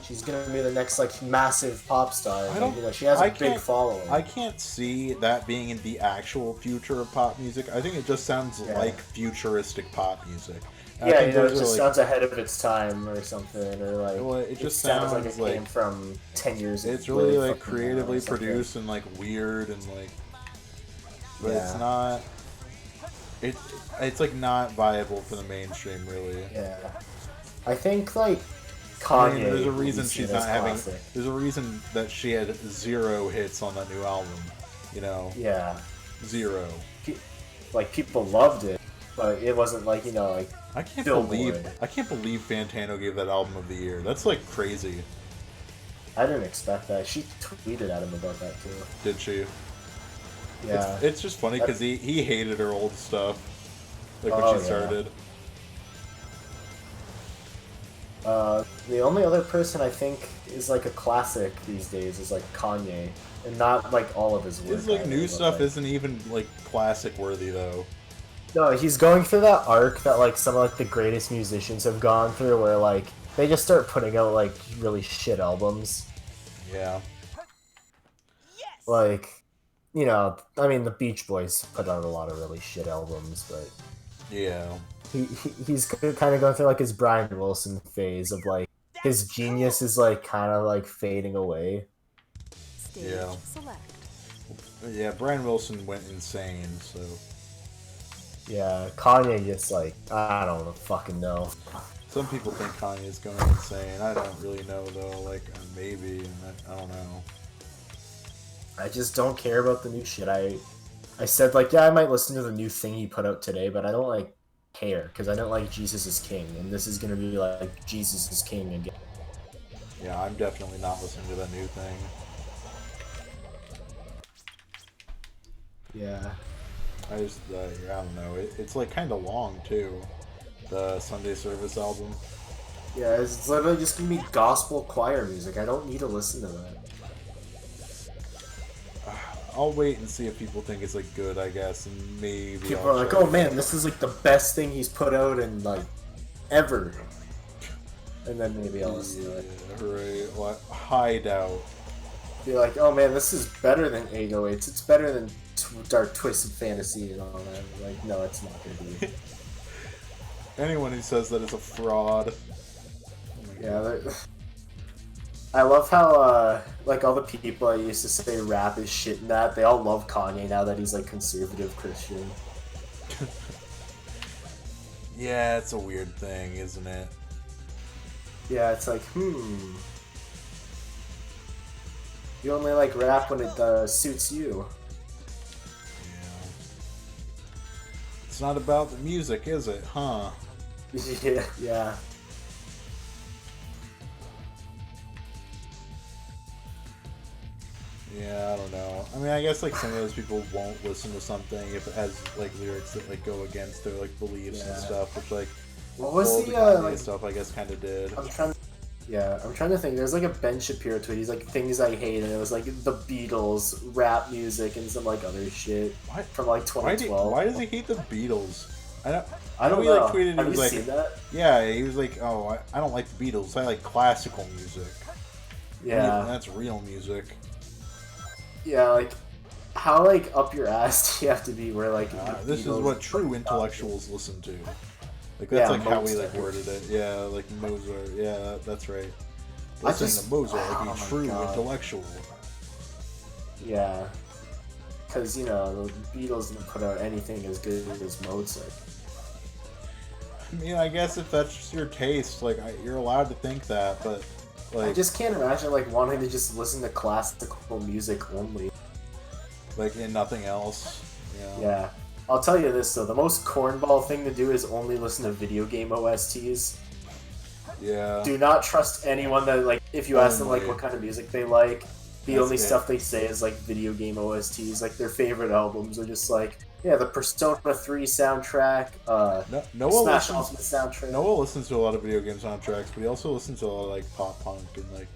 she's gonna be the next, like, massive pop star. And, you know, she has a big following. I can't see that being in the actual future of pop music. I think it just sounds like futuristic pop music. Yeah, you know, it just sounds ahead of its time or something, or like well, it just sounds like it came from 10 years ago. It's really like creatively produced and like weird and like, but it's not. It's like not viable for the mainstream, really. Yeah, I think like Kanye. I mean, there's a reason she's not having. There's a reason that she had 0 hits on that new album. You know. Yeah. 0. Like people loved it, but it wasn't like, you know, like. I can't believe Fantano gave that album of the year. That's like crazy. I didn't expect that. She tweeted at him about that too. Did she? Yeah. It's just funny because he hated her old stuff, like when she started. The only other person I think is like a classic these days is like Kanye, and not like all of his work. His like new stuff isn't even like classic worthy though. No, he's going through that arc that like some of like the greatest musicians have gone through, where like they just start putting out like really shit albums. Yeah. Like, you know, I mean, the Beach Boys put out a lot of really shit albums, but yeah, he's kind of going through like his Brian Wilson phase of like his genius is like kind of like fading away. Yeah. Yeah, Brian Wilson went insane, so. Yeah, Kanye just like, I don't fucking know. Some people think Kanye is going insane. I don't really know though, like maybe, I don't know. I just don't care about the new shit. I said like, yeah, I might listen to the new thing he put out today, but I don't like care because I don't like Jesus is King, and this is gonna be like Jesus is King again. Yeah, I'm definitely not listening to that new thing. Yeah. I just, I don't know. It's like kind of long too. The Sunday Service album. Yeah, it's literally just gonna be gospel choir music. I don't need to listen to that. I'll wait and see if people think it's like good, I guess, and maybe people are like, "Oh man, this is like the best thing he's put out in like ever," and then maybe I'll listen to it. Right? Well, I doubt. Be like, "Oh man, this is better than 808s. It's better than Dark Twisted Fantasy and all that." Like, no, it's not gonna be. Anyone who says that is a fraud. Yeah. I love how, like, all the people I used to say rap is shit and that, they all love Kanye now that he's, like, conservative Christian. Yeah, it's a weird thing, isn't it? Yeah, it's like, You only like rap when it suits you. Yeah. It's not about the music, is it? Huh? Yeah. Yeah, I don't know. I mean, I guess like some of those people won't listen to something if it has like lyrics that like go against their like beliefs and stuff, which like What was all the Kanye like? stuff I guess kind of did. I'm trying to think. There's like a Ben Shapiro tweet. He's like things I hate, and it was like the Beatles, rap music, and some like other shit What? from like 2012. Why does he hate the Beatles? I don't he know. like tweeted. Have He was you like, seen that? yeah, he was like, oh, I don't like the Beatles. I like classical music. Yeah. That's real music. Yeah, like how like up your ass do you have to be where like This is Beatles- what true intellectuals listen to. Like that's Yeah, like how we Mozart. like worded it. Yeah, like Mozart. Yeah, that's right. I Listening just- to Mozart oh like my a true God. intellectual. Yeah, because you know the Beatles didn't put out anything as good as Mozart. I mean, I guess if that's just your taste, like you're allowed to think that, but like I just can't imagine like wanting to just listen to classical music only. like in nothing else. Yeah. Yeah. I'll tell you this though, the most cornball thing to do is only listen to video game OSTs. Yeah. Do not trust anyone that like if you ask them like Only. what kind of music they like, the That's only it. stuff they say is like video game OSTs, like their favorite albums are just like yeah, the Persona 3 soundtrack, Noah Smash listens. Ultimate soundtrack. Noah listens to a lot of video game soundtracks, but he also listens to a lot of like pop punk and like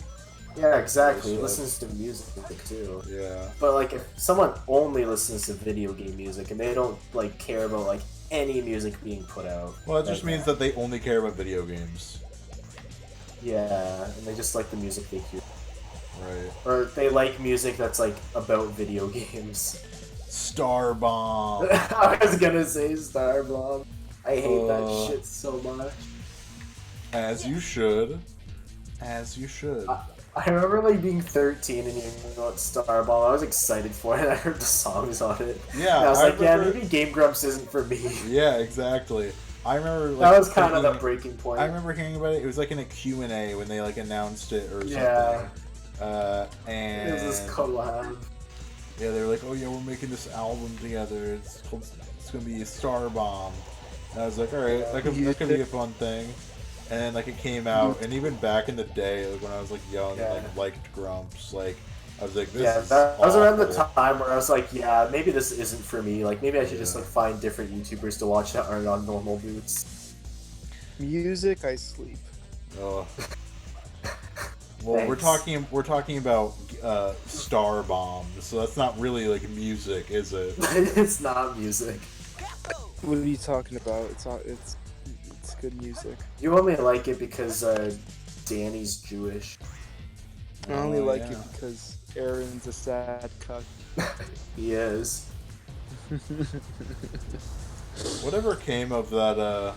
Yeah, exactly. He stuff. listens to music too. yeah. But like if someone only listens to video game music and they don't like care about like any music being put out. Well, it just like, means that they only care about video games. yeah, and they just like the music they hear. Right. Or they like music that's like about video games. Star Bomb. I was gonna say Starbomb. I hate that Uh, shit so much. As you should. As you should. I remember like being 13 and hearing about Starbomb. I was excited for it and I heard the songs on it. Yeah, and I was I like, yeah, remember- maybe Game Grumps isn't for me. Yeah, exactly. I remember like That was kind of the thinking- breaking point. I remember hearing about it. It was like in a Q&A when they like announced it or Yeah. something. And It was this collab. yeah, they were like, "Oh yeah, we're making this album together. It's gonna be Star Bomb." And I was like, "All right, that could be a fun thing." And then like it came out, and even back in the day, like when I was like young Yeah. and like liked Grumps, like I was like, "This Yeah, is that was around the awful." time where I was like, yeah, maybe this isn't for me. Like, maybe I should just like find different YouTubers to watch that aren't on normal boots. Music, I sleep. Ugh. Well, we're talking about Star Bomb, so that's not really like music, is it? It's not music. What are you talking about? It's good music. You only like it because Danny's Jewish. I only Oh, like yeah. it because Aaron's a sad cuck. He is. Whatever came of that,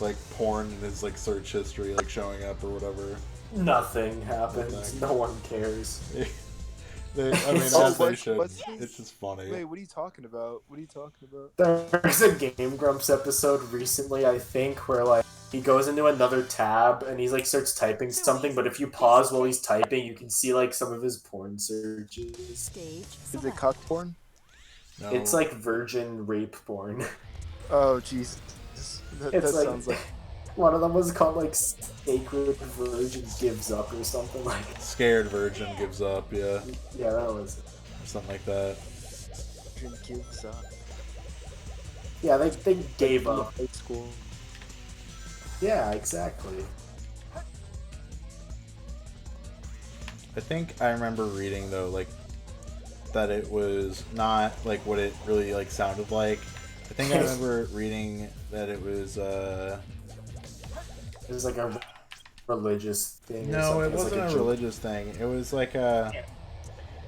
like porn in his like search history, like showing up or whatever. Nothing happens. Nothing. No one cares. I mean, Oh, as they what's- should. what's his- It's just funny. Wait, what are you talking about? What are you talking about? There's a Game Grumps episode recently, I think, where like he goes into another tab and he's like starts typing something, but if you pause while he's typing, you can see like some of his porn searches. Stage Is it select. cuck porn? No. It's like virgin rape porn. Oh, Jesus. That It's like sounds like... one of them was called like Sacred Virgin Gives Up or something like. Scared Virgin gives up, yeah, Yeah, that was. or something like that. gives up. Yeah, they gave In up. high school. Yeah, exactly. I think I remember reading though, like that it was not like what it really like sounded like. I think I remember reading that it was. It was like a religious thing. or No, something. it was wasn't like a joke. religious thing. It was like a.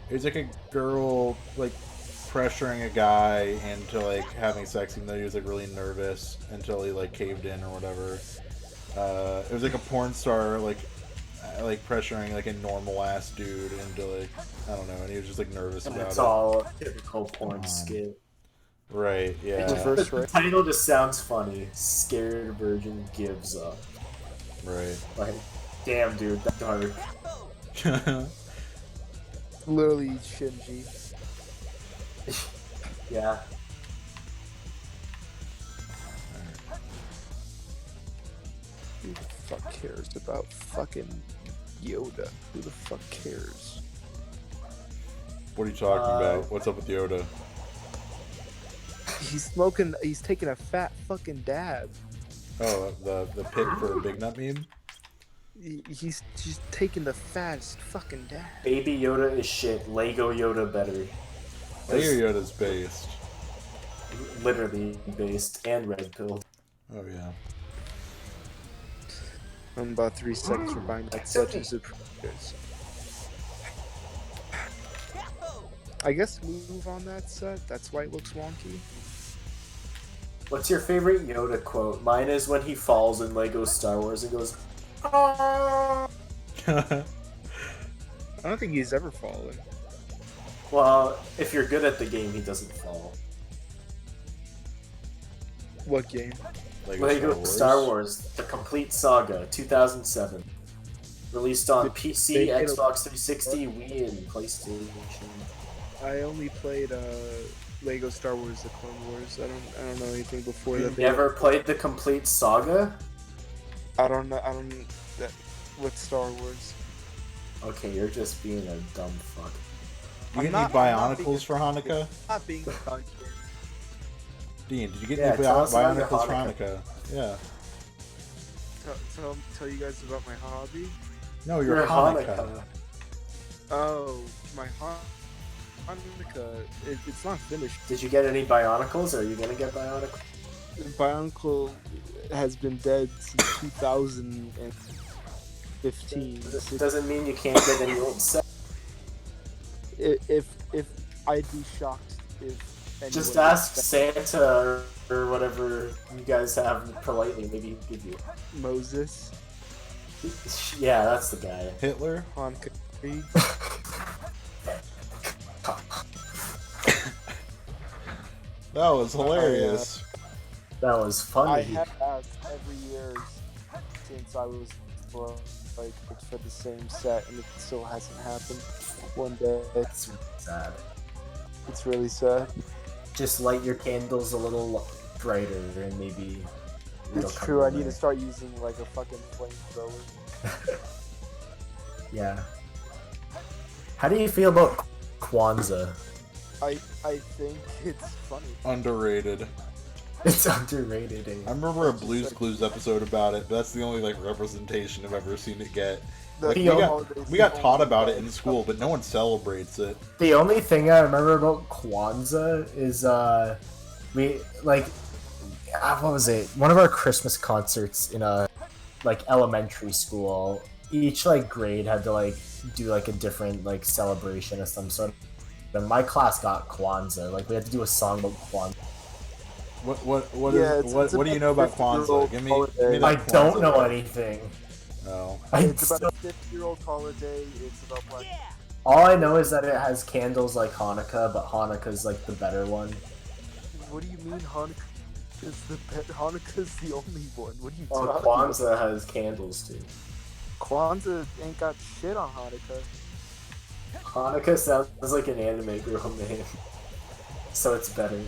It was like a girl like pressuring a guy into like having sex, even though he was like really nervous until he like caved in or whatever. It was like a porn star like pressuring like a normal ass dude into like I don't know, and he was just like nervous And about it's it. all a typical porn on. skit. Right? Yeah. Reverse The right? title just sounds funny. Scared Virgin Gives Up. Right. Like, damn, dude, that's dark. Literally Shinji. Yeah. Who the fuck cares about fucking Yoda? Who the fuck cares? What are you talking about? What's up with Yoda? He's taking a fat fucking dab. Oh, the pit for a Big Nut meme? He's taking the fattest fucking dab. Baby Yoda is shit. Lego Yoda better. Lego Yoda's based. Literally based and red pill. Oh yeah. I'm about 3 seconds for buying that set just to I guess move on that set. That's why it looks wonky. What's your favorite Yoda quote? Mine is when he falls in Lego Star Wars and goes, "Ah." I don't think he's ever fallen. Well, if you're good at the game, he doesn't fall. What game? Lego Star Wars, The Complete Saga, 2007. Released on PC, Xbox 360, Wii, and PlayStation. I only played Lego Star Wars: The Clone Wars. I don't know anything before You that. never played The Complete Saga? I don't know. With Star Wars. Okay, you're just being a dumb fuck. You get any Bionicles for Hanukkah? Not being a Dean, did you get Yeah, any tell us about your Bionicles for Hanukkah. Hanukkah? Yeah. tell you guys about my hobby. No, your Hanukkah. Oh, my Hanukkah. It's not finished. Did you get any Bionicles, or are you gonna get Bionicles? Bionicle has been dead since 2015. This doesn't mean you can't get any old set. If I'd be shocked if anyone Just ask Santa or whatever you guys have politely. Maybe he'll give you. Moses, Yeah, that's the guy. Hitler? Hanukkah tree. That was hilarious. That was I funny. have asked every year since I was like for the same set, and it still hasn't happened. One day, That's really sad. it's really sad. Just light your candles a little brighter, and maybe. it'll It's come true. I your need to way. start using like a fucking flamethrower. Yeah. How do you feel about Kwanzaa? I think it's funny. Underrated. It's underrated. I remember a Blue's Clues episode about it, but that's the only like representation I've ever seen it get. Like, we got taught about it in school, but no one celebrates it. The only thing I remember about Kwanzaa is we like what was it? One of our Christmas concerts in a like elementary school. Each like grade had to like do like a different like celebration of some sort. And my class got Kwanzaa. Like we had to do a song about Kwanzaa. What Yeah, what do you know about Kwanzaa? Give me that I don't Kwanzaa know part. anything. No. It's about a 50-year-old holiday. It's about black. All I know is that it has candles like Hanukkah, but Hanukkah's like the better one. What do you mean Hanukkah is the Hanukkah's the only one? What are you Oh, talking about? Kwanzaa has candles too. Kwanzaa ain't got shit on Hanukkah. Hanukkah sounds like an anime girl name, so it's better.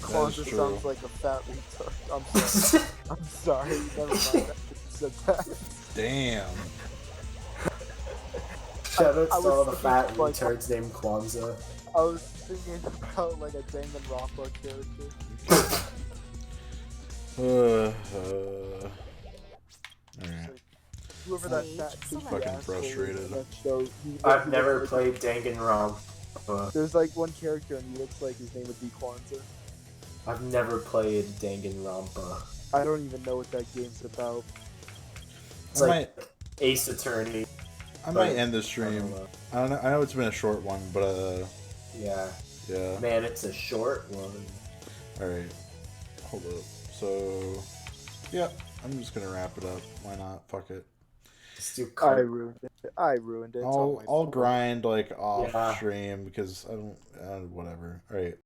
Kwanzaa true. sounds like a fat retard. I'm sorry. I'm sorry. Never mind. I shouldn't have said that. Damn. Shout out I to all was the fat thinking, like, retards named Kwanzaa. I was thinking about like a Danganronpa character. Alright. Whoever that fat Fucking stupid fucking asshole is frustrated. in that show, I've never played Danganronpa. There's like one character and he looks like his name would be Kwanzaa. I've never played Danganronpa. I don't even know what that game's about. It's I like Ace Attorney. I might end the I stream. don't know. I don't know. I know it's been a short one, but Yeah. yeah. Man, it's a short one. All right. Hold up. So, yeah, I'm just gonna wrap it up. Why not? Fuck it. Let's do I card. ruined it. I ruined it. It's all my I'll fault. grind like off Yeah. stream because I don't. Whatever. All right.